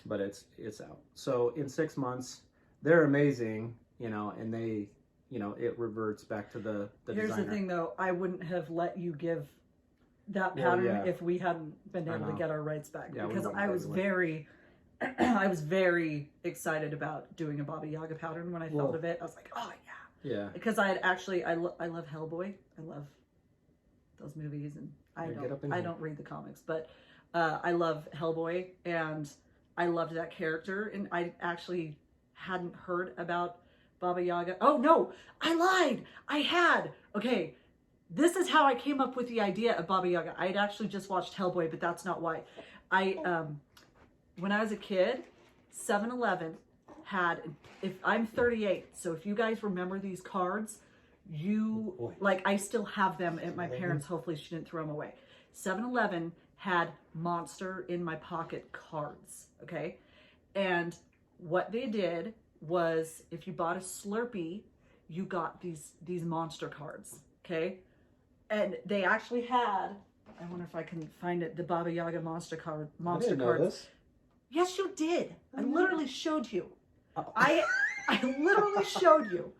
but it's out. So in 6 months, they're amazing, you know, and they, you know, it reverts back to the Here's designer. the thing though, I wouldn't have let you give that pattern if we hadn't been able to get our rights back, because I was very I was very excited about doing a Baba Yaga pattern when I thought of it. I was like, oh yeah. Yeah. Because I love Hellboy. I love those movies, and I don't read the comics, but I love Hellboy, and I loved that character, and I actually hadn't heard about Baba Yaga. Oh no, I lied. Okay, this is how I came up with the idea of Baba Yaga. I had actually just watched Hellboy, but that's not why. When I was a kid, 7-Eleven had, if I'm 38, so if you guys remember these cards, I still have them at my parents'. Hopefully she didn't throw them away. 7-Eleven had Monster in My Pocket cards, okay? And what they did was, if you bought a Slurpee, you got these Monster cards, okay? And they actually had, I wonder if I can find it, the Baba Yaga Monster cards. This. Yes, you did. I literally showed you. I literally showed you.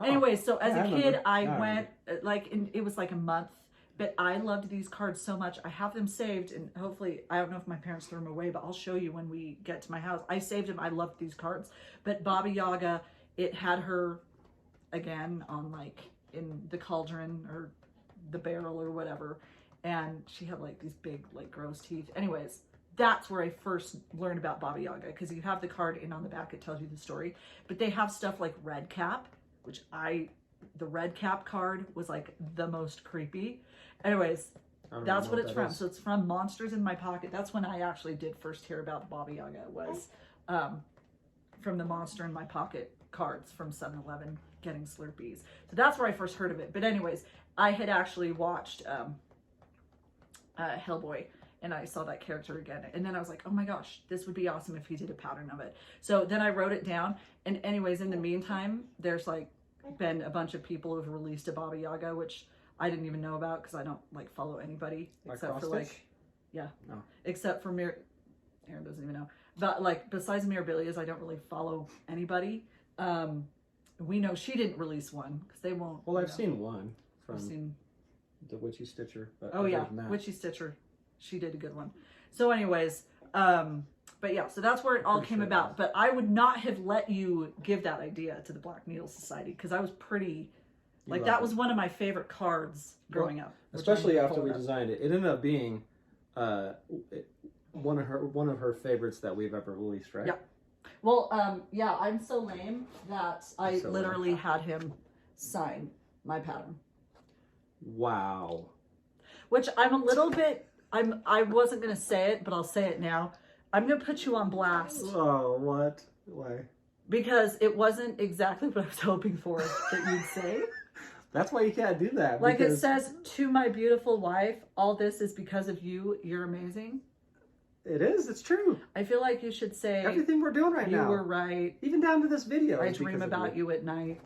Anyway, so as a kid, I went, it was like a month, but I loved these cards so much. I have them saved, and hopefully, I don't know if my parents threw them away, but I'll show you when we get to my house. I saved them. I loved these cards. But Baba Yaga, it had her, again, on in the cauldron or the barrel or whatever, and she had these big, gross teeth. Anyways, that's where I first learned about Baba Yaga, because you have the card, and on the back it tells you the story. But they have stuff like Red Cap, which the Red Cap card was the most creepy. Anyways, That's what it's from. So it's from Monsters in My Pocket. That's when I actually did first hear about the Baba Yaga, was from the Monster in My Pocket cards from 7-Eleven getting Slurpees. So that's where I first heard of it. But anyways, I had actually watched Hellboy, and I saw that character again. And then I was like, oh my gosh, this would be awesome if he did a pattern of it. So then I wrote it down. And anyways, in the meantime, there's like been a bunch of people who've released a Baba Yaga, which I didn't even know about because I don't like follow anybody except for like, no, except for Aaron doesn't even know. But like besides Mirabilias, I don't really follow anybody. We know she didn't release one because they won't. Well, I've seen one from the Witchy Stitcher. But oh yeah, Witchy Stitcher. She did a good one. So anyways, but yeah, so that's where it all came about. But I would not have let you give that idea to the Black Needle Society because I was pretty, like that was one of my favorite cards growing up. Especially after we designed it. It ended up being one of her favorites that we've ever released, right? Yeah. Well, yeah, I'm so lame that I literally had him sign my pattern. Wow. Which I'm a little bit, I wasn't going to say it, but I'll say it now. I'm going to put you on blast. Oh, what? Why? Because it wasn't exactly what I was hoping for that you'd say. That's why you can't do that. Like it says, to my beautiful wife, all this is because of you. You're amazing. It is. It's true. I feel like you should say everything we're doing right now. You were right. Even down to this video. I dream about you at night.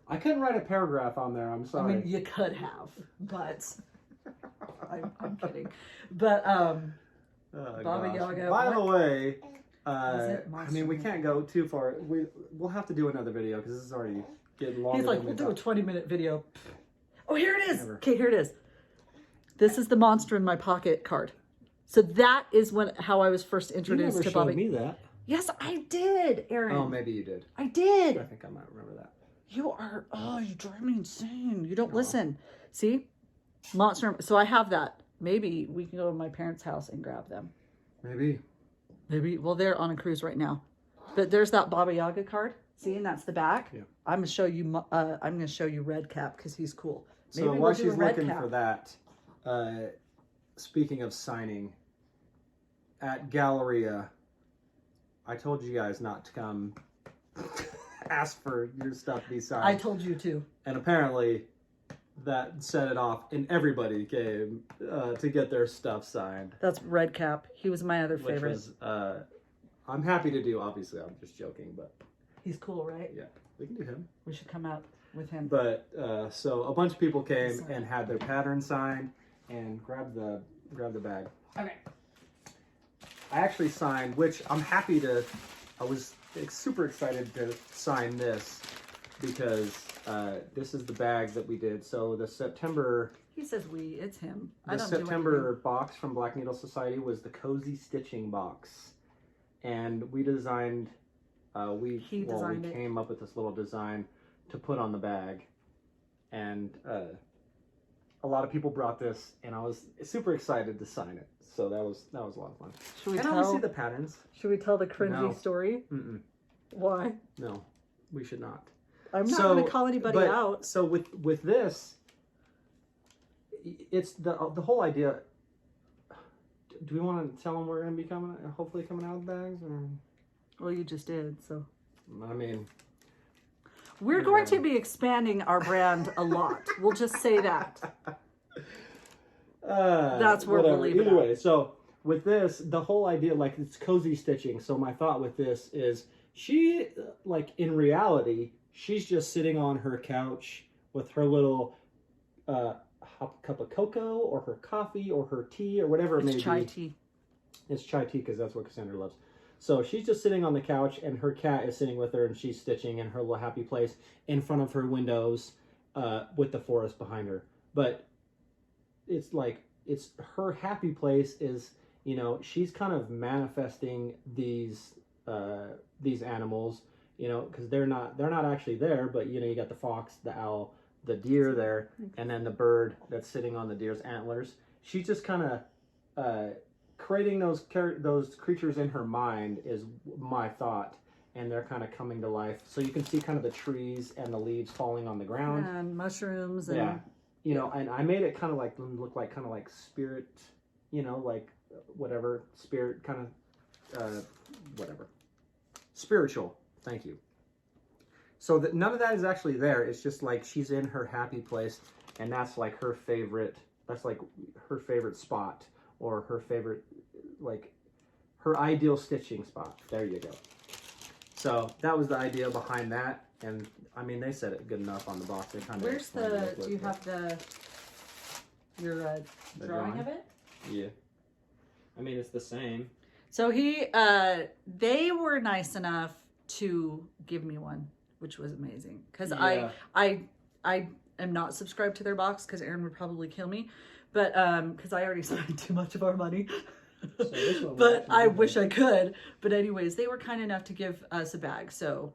I couldn't write a paragraph on there. I'm sorry. I mean, you could have, but I'm kidding. But Baba Yaga. By the way, I mean, we can't go too far. We'll have to do another video because this is already getting longer. He's like, we'll do a 20-minute video. Oh, here it is. Okay, here it is. This is the Monster in My Pocket card. So that is how I was first introduced to Baba. You never showed me that. Yes, I did, Aaron. Oh, maybe you did. I did. I think I might remember that. You are, you drive me insane. You don't listen. See? Monster. So I have that. Maybe we can go to my parents' house and grab them. Maybe. Well, they're on a cruise right now. But there's that Baba Yaga card. See, and that's the back. Yeah. I'm gonna show you Red Cap because he's cool. Maybe so while she's looking for that, speaking of signing, at Galleria, I told you guys not to come ask for your stuff to be signed. I told you to. And apparently that set it off and everybody came to get their stuff signed. That's Red Cap. He was my other favorite. Which was, I'm happy to do. Obviously, I'm just joking, but... He's cool, right? Yeah, we can do him. We should come out with him. But, so a bunch of people came and had their pattern signed and grabbed the bag. Okay. I actually signed, which I'm happy to... I was super excited to sign this because this is the bag that we did. So the September... He says we, it's him. The September box from Black Needle Society was the Cozy Stitching box. And we designed... we came up with this little design to put on the bag. And a lot of people brought this, and I was super excited to sign it. So that was a lot of fun. Should we obviously the patterns. Should we tell the cringy story? Mm-mm. Why? No, we should not. I'm not going to call anybody out. So with this, it's the whole idea. Do we want to tell them we're going to be hopefully coming out of the bags? Or? Well, you just did, so. I mean. We're going to be expanding our brand a lot. We'll just say that. That's where we'll leave it. Either way, so with this, the whole idea, like, it's cozy stitching. So my thought with this is she, like, in reality, she's just sitting on her couch with her little cup of cocoa or her coffee or her tea or whatever it may be. It's chai tea. It's chai tea because that's what Cassandra loves. So she's just sitting on the couch and her cat is sitting with her and she's stitching in her little happy place in front of her windows with the forest behind her. But it's like, it's her happy place is, you know, she's kind of manifesting these animals, you know, because they're not actually there, but, you know, you got the fox, the owl, the deer there, and then the bird that's sitting on the deer's antlers. She's just kind of creating those creatures in her mind is my thought, and they're kind of coming to life. So you can see kind of the trees and the leaves falling on the ground. And mushrooms. And... Yeah. you know, and I made it kind of like look like kind of like spirit, you know, like whatever spirit kind of whatever spiritual. Thank you. So that none of that is actually there. It's just like she's in her happy place, and that's like her favorite. That's like her favorite spot, or her favorite, like her ideal stitching spot. There you go. So that was the idea behind that, and I mean they said it good enough on the box. They kind of. Where's the? Do you have your drawing of it? Yeah. I mean it's the same. So they were nice enough to give me one, which was amazing because Yeah. I am not subscribed to their box because Aaron would probably kill me, but because I already spent too much of our money. So this one but I wish I could. But anyways, they were kind enough to give us a bag, so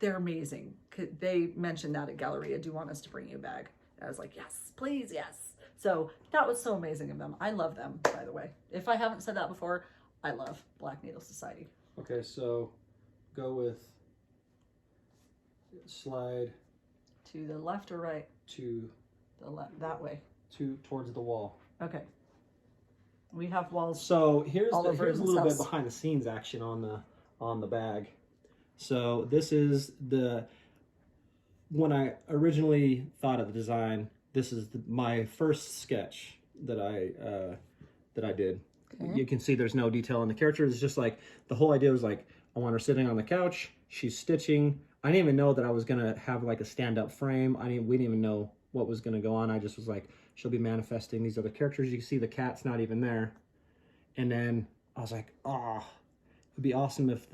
they're amazing. They mentioned that at Galleria. Do you want us to bring you a bag? And I was like, yes, please, yes. So that was so amazing of them. I love them, by the way. If I haven't said that before, I love Black Needle Society. Okay, so go with slide to the left or right? To the left, that way. Towards the wall. Okay. We have walls. So here's all over a little house. bit behind the scenes action on the bag. So this is when I originally thought of the design. This is my first sketch that I did. Okay. You can see there's no detail in the character. It's just like the whole idea was like I want her sitting on the couch. She's stitching. I didn't even know that I was gonna have like a stand-up frame. we didn't even know what was gonna go on. I just was like, she'll be manifesting these other characters. You can see the cat's not even there. And then I was like, oh, it'd be awesome if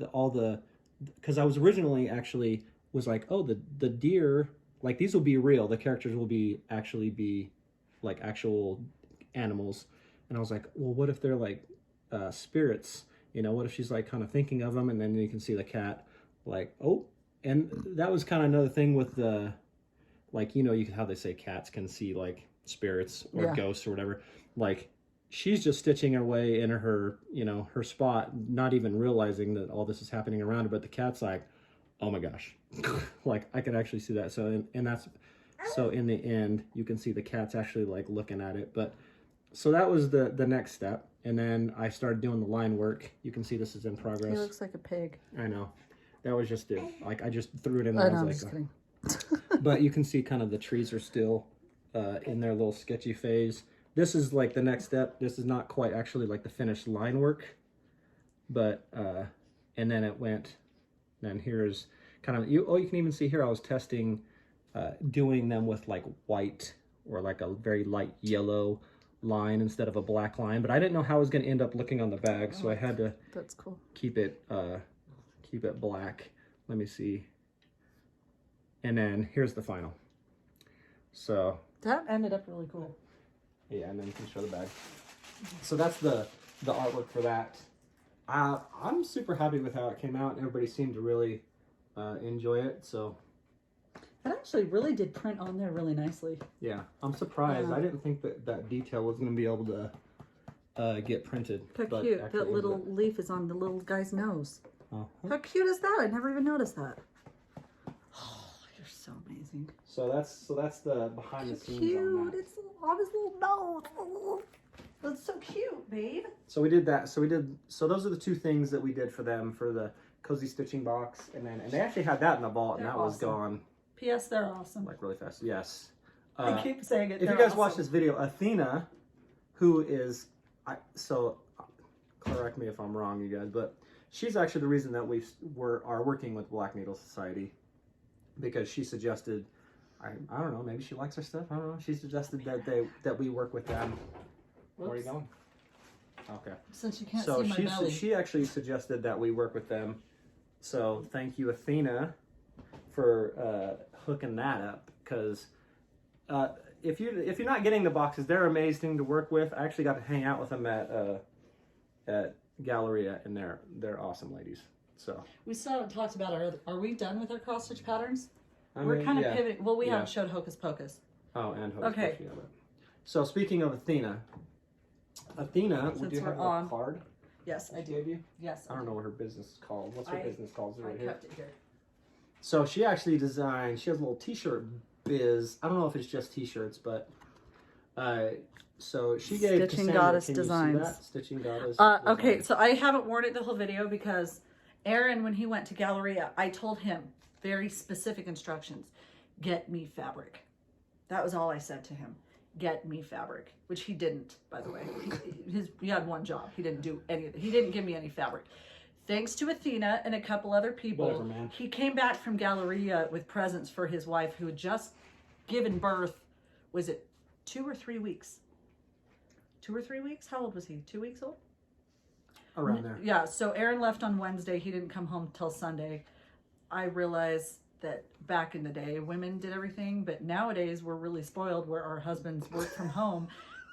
because I was originally actually was like, oh, the deer, like these will be real. The characters will actually be like actual animals. And I was like, well, what if they're like spirits? You know, what if she's like kind of thinking of them, and then you can see the cat like, oh. And that was kind of another thing with the, like, you know, how they say cats can see like spirits or ghosts or whatever. Like she's just stitching her way in her, you know, her spot, not even realizing that all this is happening around her. But the cat's like, oh my gosh, like I can actually see that. So, and that's, so in the end, you can see the cat's actually like looking at it. But so that was the next step. And then I started doing the line work. You can see this is in progress. He looks like a pig. I know. That was just it. Like I just threw it in there. I know, I'm was just like, kidding. but you can see kind of the trees are still in their little sketchy phase. This is like the next step. This is not quite actually like the finished line work, but and then it went. Then here's kind of you can even see here I was testing doing them with like white or like a very light yellow line instead of a black line, but I didn't know how it was going to end up looking on the bag, so I had to that's cool. keep it black. Let me see. And then here's the final. So that ended up really cool. Yeah, and then you can show the bag. So that's the artwork for that. I'm super happy with how it came out. Everybody seemed to really enjoy it. So it actually really did print on there really nicely. Yeah, I'm surprised. I didn't think that detail was going to be able to get printed. How cute. That little leaf is on the little guy's nose. How cute is that? I never even noticed that. Oh, you're so amazing. So that's the behind the scenes cute. on that. It's on his little nose. Oh, that's so cute, babe. So we did that. So those are the two things that we did for them for the cozy stitching box, and they actually had that in the vault, and that was gone. P.S. They're awesome. Like really fast. Yes. I keep saying it. If you guys watch this video, Athena, who is correct me if I'm wrong, you guys, but she's actually the reason that we are working with Black Needle Society, because she suggested, I don't know, maybe she likes our stuff. I don't know. She suggested that we work with them. Where are you going? Okay. Since you can't see my belly. She actually suggested that we work with them. So thank you, Athena, for hooking that up. Because if you're not getting the boxes, they're amazing to work with. I actually got to hang out with them at Galleria, and they're awesome ladies. So we still haven't talked about are we done with our cross stitch patterns? We're kind of pivoting. Well, we haven't showed Hocus Pocus. Oh, and Hocus Pocus. Yeah, so speaking of Athena, would you have a card? Yes, I do. Yes. I don't know what her business is called. What's her business called? I kept it here. So she actually designed. She has a little T-shirt biz. I don't know if it's just T-shirts, but So she gave Stitching Cassandra, Goddess can Designs. You see that? Stitching Goddess. Okay, so I haven't worn it the whole video because Aaron, when he went to Galleria, I told him very specific instructions. Get me fabric. That was all I said to him. Get me fabric, which he didn't, by the way. He had one job. He didn't do any of it. He didn't give me any fabric. Thanks to Athena and a couple other people, Whatever, man. He came back from Galleria with presents for his wife who had just given birth. Was it 2 or 3 weeks? 2 or 3 weeks? How old was he? 2 weeks old? Around there. Yeah, so Aaron left on Wednesday. He didn't come home till Sunday. I realized that back in the day, women did everything, but nowadays we're really spoiled where our husbands work from home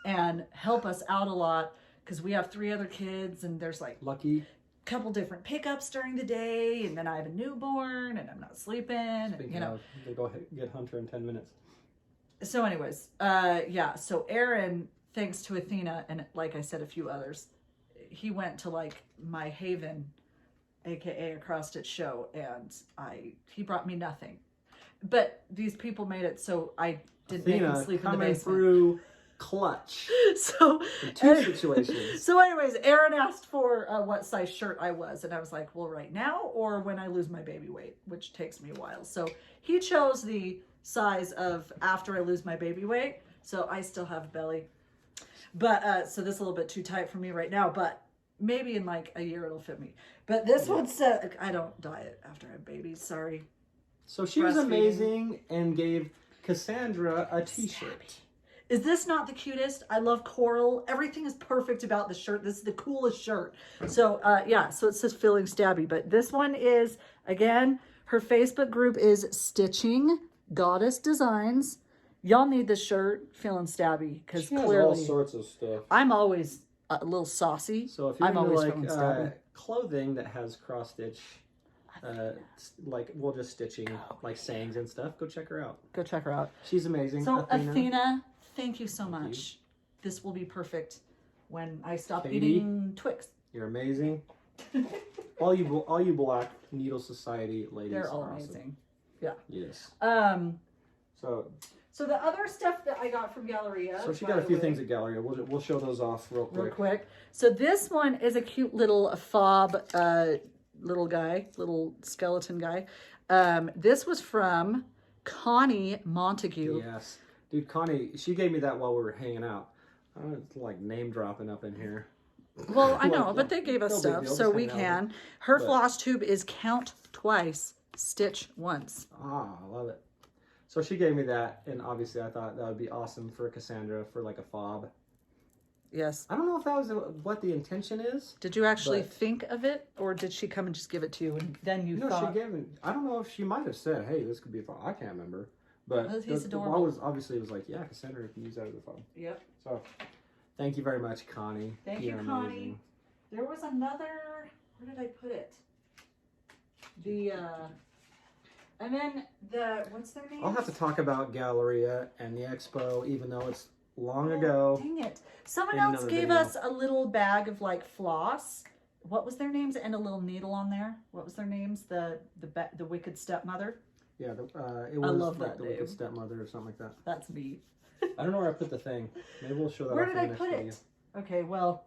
and help us out a lot because we have 3 other kids and there's like lucky couple different pickups during the day, and then I have a newborn and I'm not sleeping. Speaking and, of, they go get Hunter in 10 minutes. So anyways, yeah, so Aaron, thanks to Athena and like I said, a few others, he went to like my haven, aka a Crossstitch show, and he brought me nothing. But these people made it so I didn't make him sleep in the basement. Through clutch. So in 2 situations. So anyways, Aaron asked for what size shirt I was, and I was like, well, right now or when I lose my baby weight, which takes me a while. So he chose the size of after I lose my baby weight. So I still have belly. But so this is a little bit too tight for me right now, but maybe in like a year it'll fit me. But this one said, I don't diet after I have babies, sorry. So she was amazing and gave Cassandra a t-shirt. Is this not the cutest? I love coral. Everything is perfect about the shirt. This is the coolest shirt. So yeah, so it says feeling stabby, but this one is, again, her Facebook group is Stitching Goddess Designs. Y'all need this shirt, feeling stabby, because clearly all sorts of stuff. I'm always a little saucy. So if you're I'm always like feeling stabby. clothing that has cross stitch, like just stitching, like sayings and stuff, go check her out. Go check her out. She's amazing. So Athena, thank you so much. This will be perfect when I stop eating Twix. You're amazing. all you Black Needle Society ladies. They're all are amazing. Awesome. Yeah. Yes. So the other stuff that I got from Galleria. So she got a few things at Galleria. We'll show those off real quick. So this one is a cute little fob, little skeleton guy. This was from Connie Montague. Yes, dude, Connie, she gave me that while we were hanging out. It's like name dropping up in here. Well, I know, but they gave us stuff, so we can. Her floss tube is count twice, stitch once. Ah, I love it. So she gave me that, and obviously I thought that would be awesome for Cassandra for like a fob. Yes. I don't know if that was what the intention is. Did you actually think of it, or did she come and just give it to you, and then you thought? No, she gave it. I don't know if she might have said, "Hey, this could be a fob." I can't remember, but he's adorable. Obviously it was like, yeah, Cassandra can use that as a fob. Yep. So, thank you very much, Connie. Thank you, Connie. There was another. Where did I put it? And then what's their name? I'll have to talk about Galleria and the expo, even though it's long ago. Dang it. Someone else gave us a little bag of like floss. What was their names? And a little needle on there. What was their names? The Wicked Stepmother. Yeah, it was love like that the name. Wicked Stepmother or something like that. That's neat. I don't know where I put the thing. Maybe we'll show that. Where did I put it? Okay, well,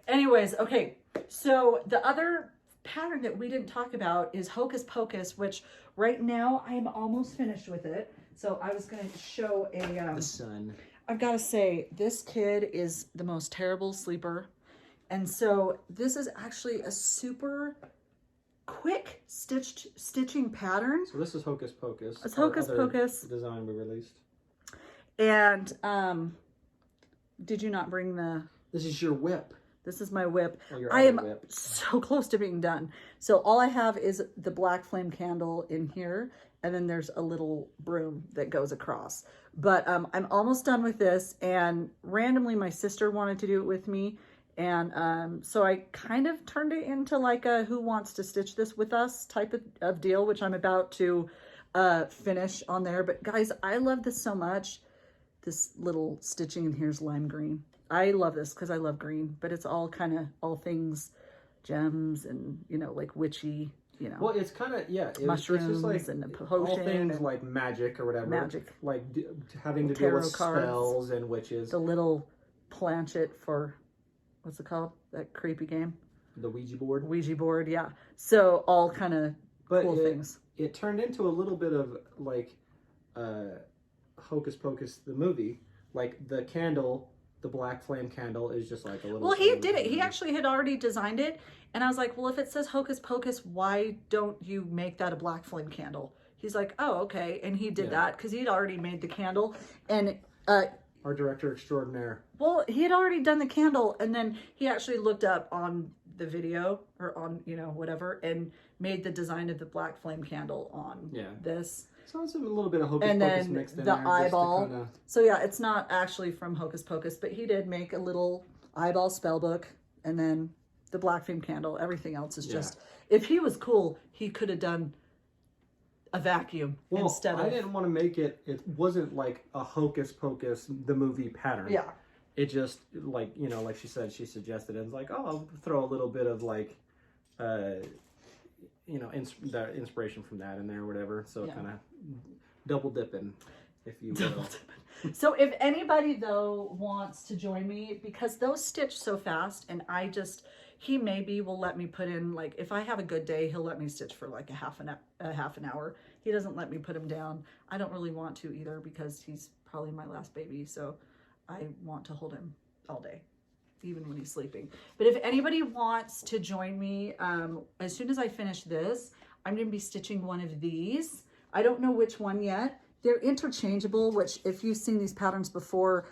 anyways, okay. So the other pattern that we didn't talk about is Hocus Pocus, which right now I am almost finished with it. So I was going to show the sun. I've got to say, this kid is the most terrible sleeper. And so this is actually a super quick stitching pattern. So this is Hocus Pocus. It's Hocus Pocus. Design we released. And did you not bring the... This is your whip. This is my whip. Oh, I am so close to being done. So all I have is the black flame candle in here. And then there's a little broom that goes across. But I'm almost done with this. And randomly my sister wanted to do it with me. And so I kind of turned it into like a who wants to stitch this with us type of deal, which I'm about to finish on there. But guys, I love this so much. This little stitching in here is lime green. I love this because I love green, but it's all kind of all things gems and, you know, like witchy. you know. Well, it's kind of, mushrooms it's just like and a potion. All things like magic or whatever. Magic. Like having to deal with spells and witches. The little planchet for, what's it called? That creepy game? The Ouija board. Ouija board, yeah. So all kind of cool things. It turned into a little bit of like Hocus Pocus, the movie. Like the candle, the black flame candle is just like a little... Well, he did it. He actually had already designed it. And I was like, well, if it says Hocus Pocus, why don't you make that a black flame candle? He's like, oh, okay. And he did that because he'd already made the candle. And our director extraordinaire. Well, he had already done the candle, and then he actually looked up on the video or on, you know, whatever, and made the design of the black flame candle on this. So it's a little bit of Hocus Pocus mixed in there. And then the eyeball. So yeah, it's not actually from Hocus Pocus, but he did make a little eyeball spell book, and then the black flame candle. Everything else is just, if he was cool, he could have done a vacuum instead of... I didn't want to make it, it wasn't like a Hocus Pocus, the movie pattern. Yeah. It just, like, you know, like she said, she suggested it. It's like, oh, I'll throw a little bit of, like, you know, the inspiration from that in there or whatever. So kind of double dipping, if you will. So if anybody, though, wants to join me, because those stitch so fast, and he maybe will let me put in, like, if I have a good day, he'll let me stitch for like a half an hour. He doesn't let me put him down. I don't really want to either, because he's probably my last baby, so I want to hold him all day, even when he's sleeping. But if anybody wants to join me, as soon as I finish this, I'm going to be stitching one of these. I don't know which one yet. They're interchangeable, which if you've seen these patterns before,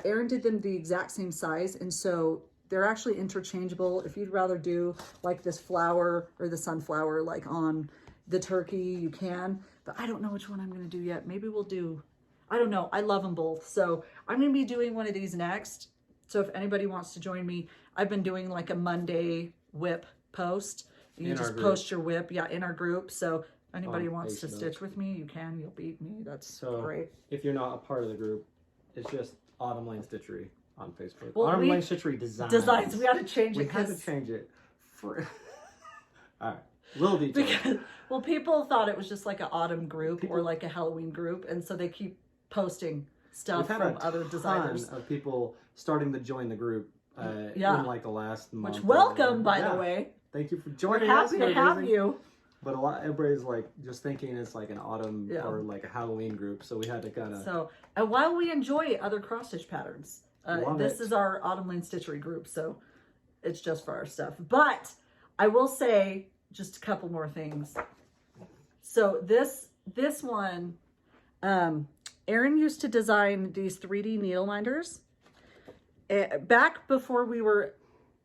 Erin did them the exact same size, and so they're actually interchangeable. If you'd rather do like this flower or the sunflower like on the turkey, you can, but I don't know which one I'm going to do yet. Maybe we'll do, I don't know. I love them both. So I'm going to be doing one of these next. So if anybody wants to join me, I've been doing like a Monday whip post. You can just post your whip, in our group. So if anybody wants to stitch with me, you can. You'll beat me. That's great. If you're not a part of the group, it's just Lane Stitchery on Facebook. Well, Lane Stitchery Designs. We had to change it. We had to change it. All right. Little detail. Well, people thought it was just like an autumn group or like a Halloween group, and so they keep posting stuff from other designers. We've had a ton of people starting to join the group in like the last month. Which welcome, by the way. Thank you for joining us. We're happy to have you. But everybody's like just thinking it's like an autumn or like a Halloween group, so we had to kind of... So, and while we enjoy other cross-stitch patterns, this is our Autumn Lane Stitchery group, so it's just for our stuff. But I will say just a couple more things. So this one, Erin used to design these 3D needle minders. Back before we were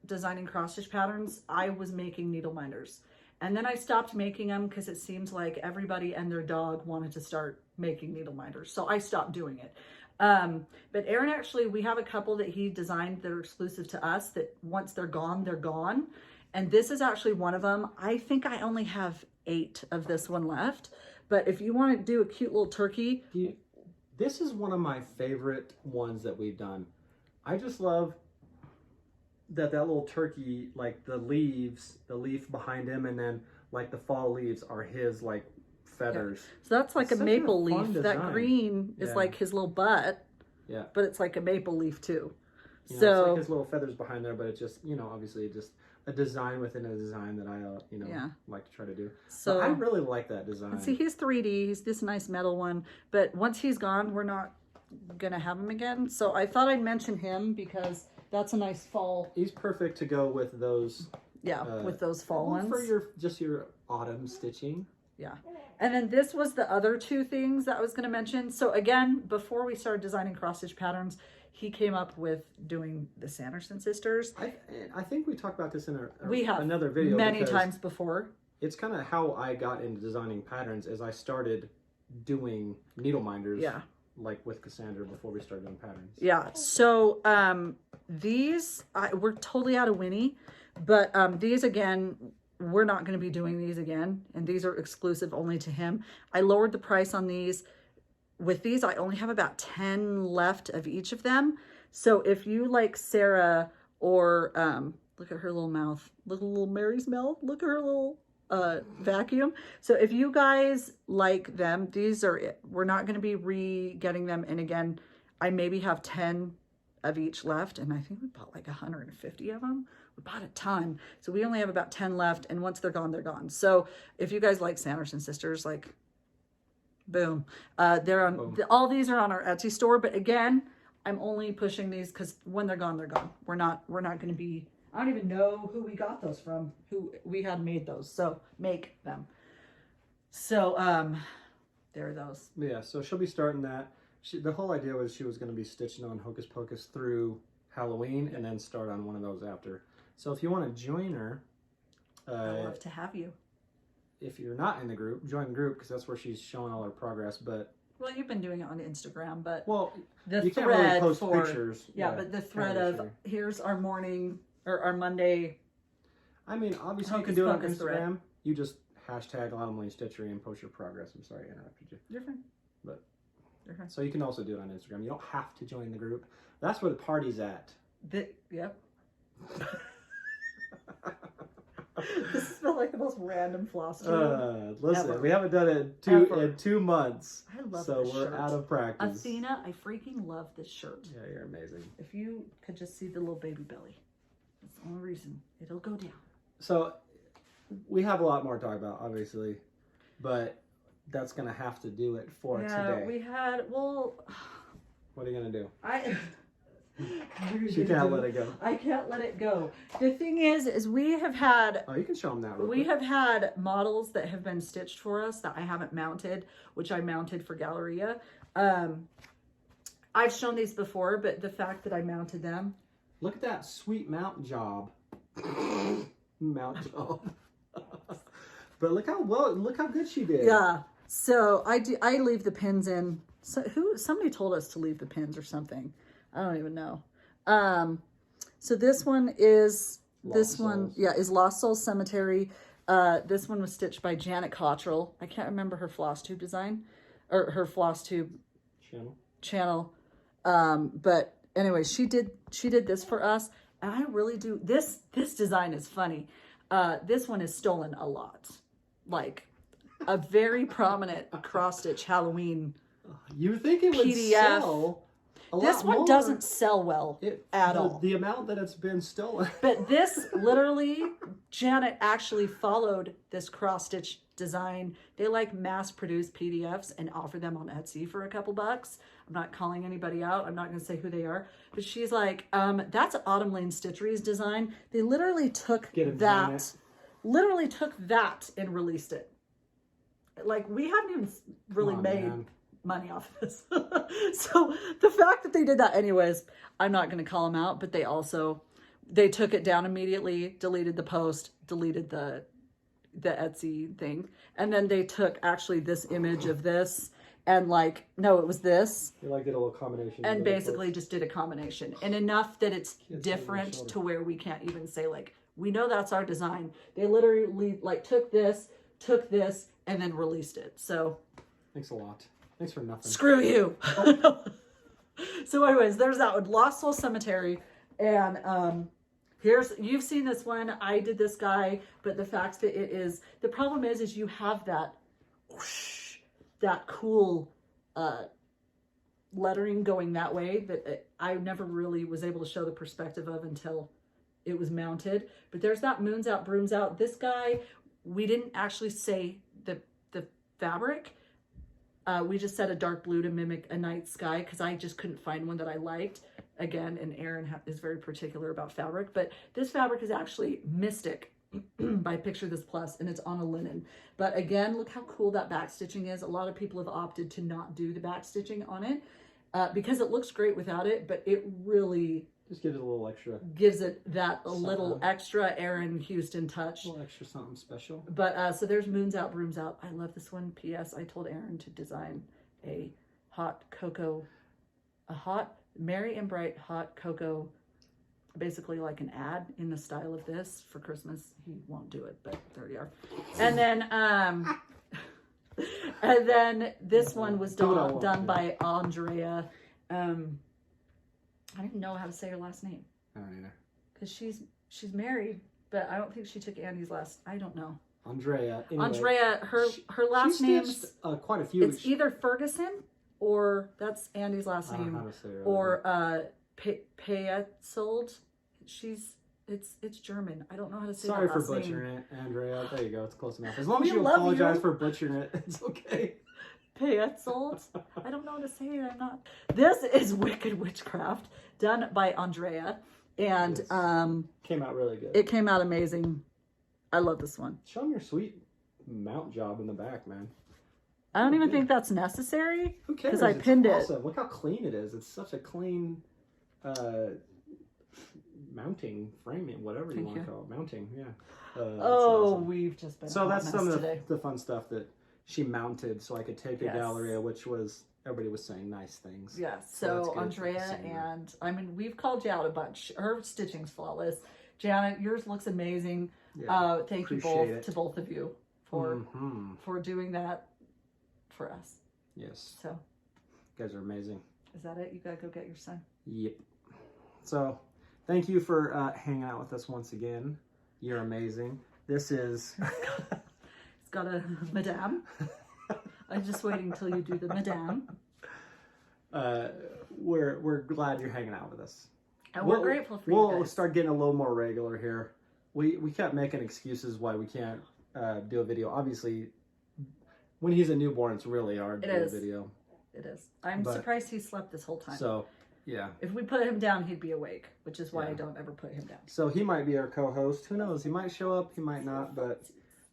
designing cross-stitch patterns, I was making needle minders. And then I stopped making them because it seems like everybody and their dog wanted to start making needle minders. So I stopped doing it. But Erin actually, we have a couple that he designed that are exclusive to us that once they're gone, they're gone. And this is actually one of them. I think I only have 8 of this one left. But if you want to do a cute little turkey. This is one of my favorite ones that we've done. I just love that little turkey, like the leaf behind him, and then like the fall leaves are his like feathers. Yeah. So that's like a maple leaf. That green is like his little butt. Yeah. But it's like a maple leaf too. You know, it's like his little feathers behind there, but it's just, you know, obviously just a design within a design that I, like to try to do. So I really like that design. See, he's 3D. He's this nice metal one, but once he's gone, we're not gonna have him again. So I thought I'd mention him because that's a nice fall. He's perfect to go with those. Yeah, with those fall ones. For your autumn stitching. Yeah. And then this was the other 2 things that I was going to mention. So again, before we started designing cross-stitch patterns, he came up with doing the Sanderson sisters. I think we talked about this in another video. Many times before. It's kind of how I got into designing patterns as I started doing needle minders. Yeah. Like with Cassandra before we started doing patterns. Yeah. So these, we're totally out of Winnie, but these again, we're not going to be doing these again. And these are exclusive only to him. I lowered the price on these. With these, I only have about 10 left of each of them. So if you like Sarah or, look at her little mouth. Look at little Mary's mouth. Look at her little vacuum. So if you guys like them, these are it. We're not going to be re-getting them. And again, I maybe have 10 of each left. And I think we bought like 150 of them. We bought a ton. So we only have about 10 left. And once they're gone, they're gone. So if you guys like Sanderson Sisters, like, boom. They're on, boom. All these are on our Etsy store. But again, I'm only pushing these because when they're gone, they're gone. We're not going to be, I don't even know who we got those from, who we had made those. So make them. So, there are those. Yeah. So she'll be starting that. The whole idea was she was going to be stitching on Hocus Pocus through Halloween and then start on one of those after. So if you want to join her, I'd love to have you. If you're not in the group, join the group because that's where she's showing all her progress. But well, you've been doing it on Instagram, but the you can't really post pictures. Yeah, but the thread of here's our morning or our Monday. I mean, obviously you can do it on Instagram. Thread. You just hashtag Lane Stitchery and post your progress. I'm sorry I interrupted you. You're fine. But so you can also do it on Instagram. You don't have to join the group. That's where the party's at. Yep. This has felt like the most random floss tube listen, ever. We haven't done it in 2 months. I love so this we're shirt. Out of practice. Athena, I freaking love this shirt. Yeah, you're amazing. If you could just see the little baby belly. That's the only reason. It'll go down. So we have a lot more to talk about, obviously. But that's going to have to do it for today. We had, well... What are you going to do? She can't let it go. I can't let it go. The thing is we have had... Oh, you can show them that real We quick. have had models that have been stitched for us that I haven't mounted, which I mounted for Galleria. I've shown these before, but the fact that I mounted them... Look at that sweet mount job. Mount job. But look how good she did. Yeah. So I leave the pins in. So somebody told us to leave the pins or something. I don't even know. So this one is is Lost Souls Cemetery. This one was stitched by Janet Cottrell. I can't remember her floss tube design or her floss tube channel. But anyway, she did this for us, and I really do. This design is funny. This one is stolen a lot, like a very prominent cross-stitch Halloween. You think it would PDF. sell? This one doesn't sell well at all. The amount that it's been stolen. But this literally, Janet actually followed this cross-stitch design. They like mass-produce PDFs and offer them on Etsy for a couple bucks. I'm not calling anybody out. I'm not going to say who they are. But she's like, that's Autumn Lane Stitchery's design. They literally took that and released it. Like, we haven't even really made money off of this. So the fact that they did that anyways, I'm not going to call them out, but they took it down immediately, deleted the post, deleted the Etsy thing. And then they took actually this image of this and like, no, it was this. You like did a little combination. And basically just did a combination. And enough that it's different to where we can't even say like, we know that's our design. They literally like took this, and then released it. So. Thanks a lot. Thanks for nothing. Screw you. So anyways, there's that one. Lost Soul Cemetery. And you've seen this one. I did this guy, but the fact that the problem is you have that whoosh, that cool lettering going that way that I never really was able to show the perspective of until it was mounted. But there's that moons out, brooms out. This guy, we didn't actually say the fabric. We just said a dark blue to mimic a night sky because I just couldn't find one that I liked. Again, and Erin is very particular about fabric, but this fabric is actually Mystic by Picture This Plus, and it's on a linen. But again, look how cool that back stitching is. A lot of people have opted to not do the back stitching on it because it looks great without it, but it really just gives it a little extra. Gives it that little extra Erin Houston touch. A little extra something special. But so there's Moons Out, Brooms Out. I love this one. P.S. I told Erin to design a merry and bright hot cocoa, basically like an ad in the style of this for Christmas. He won't do it, but there we are. And then this one was done by Andrea. I don't even know how to say her last name. I don't either. Because she's married, but I don't think she took Andy's last. I don't know. Andrea. Anyway, Andrea, her last name's quite a few. It's either Ferguson or that's Andy's last name, how to say it, or Petzold. It's German. I don't know how to say that. Sorry for butchering it, Andrea. There you go. It's close enough. As long as you love apologize you. for butchering it, it's okay. Petzold. I don't know how to say it. I'm not. This is Wicked Witchcraft, done by Andrea, and came out really good. It came out amazing. I love this one. Show them your sweet mount job in the back, man. I don't even think that's necessary. Who cares? Because I pinned awesome. it. Look how clean it is. It's such a clean mounting, framing, whatever you want to call it. Mounting, yeah. Awesome. We've just been so that's some of the fun stuff that she mounted so I could take a Galleria, which was, everybody was saying nice things. Yes, so Andrea, and I mean, we've called you out a bunch. Her stitching's flawless. Janet, yours looks amazing. Yeah, thank you to both of you for doing that for us. Yes. So. You guys are amazing. Is that it? You gotta go get your son. Yep. So, thank you for hanging out with us once again. You're amazing. This is... It's got a madame. I'm just waiting until you do the madame. We're glad you're hanging out with us. And we're grateful for you We'll guys. start getting a little more regular here. We kept making excuses why we can't do a video. Obviously, when he's a newborn, it's really hard to do a video. It is. I'm surprised he slept this whole time. So, yeah. If we put him down, he'd be awake, which is why I don't ever put him down. So he might be our co-host. Who knows? He might show up. He might not. But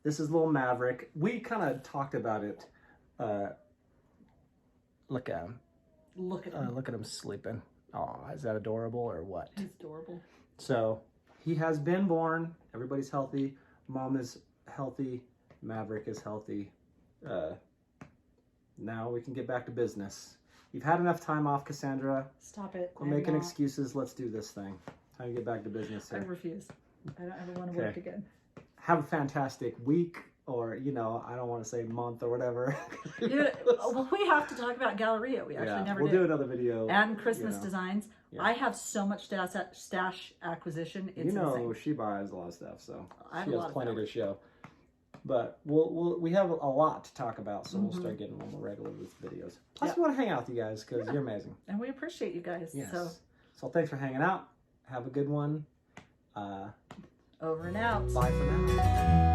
this is little Maverick. We kind of talked about it. Look at him. Look at him. Look at him sleeping. Oh, is that adorable or what? He's adorable. So he has been born. Everybody's healthy. Mom is healthy. Maverick is healthy. Now we can get back to business. You've had enough time off, Cassandra. Stop it. We're making excuses. Let's do this thing. Time to get back to business here. I refuse. I don't ever want to work again. Have a fantastic week, or, I don't want to say month or whatever. Well, we have to talk about Galleria. We actually never did. We'll do another video. And Christmas designs. Yeah. I have so much stash acquisition. It's insane. She buys a lot of stuff, so she has plenty to show. But we have a lot to talk about, so we'll start getting a little more regular with videos. Plus, we want to hang out with you guys because you're amazing. And we appreciate you guys. Yes. So thanks for hanging out. Have a good one. Over and out. Bye for now.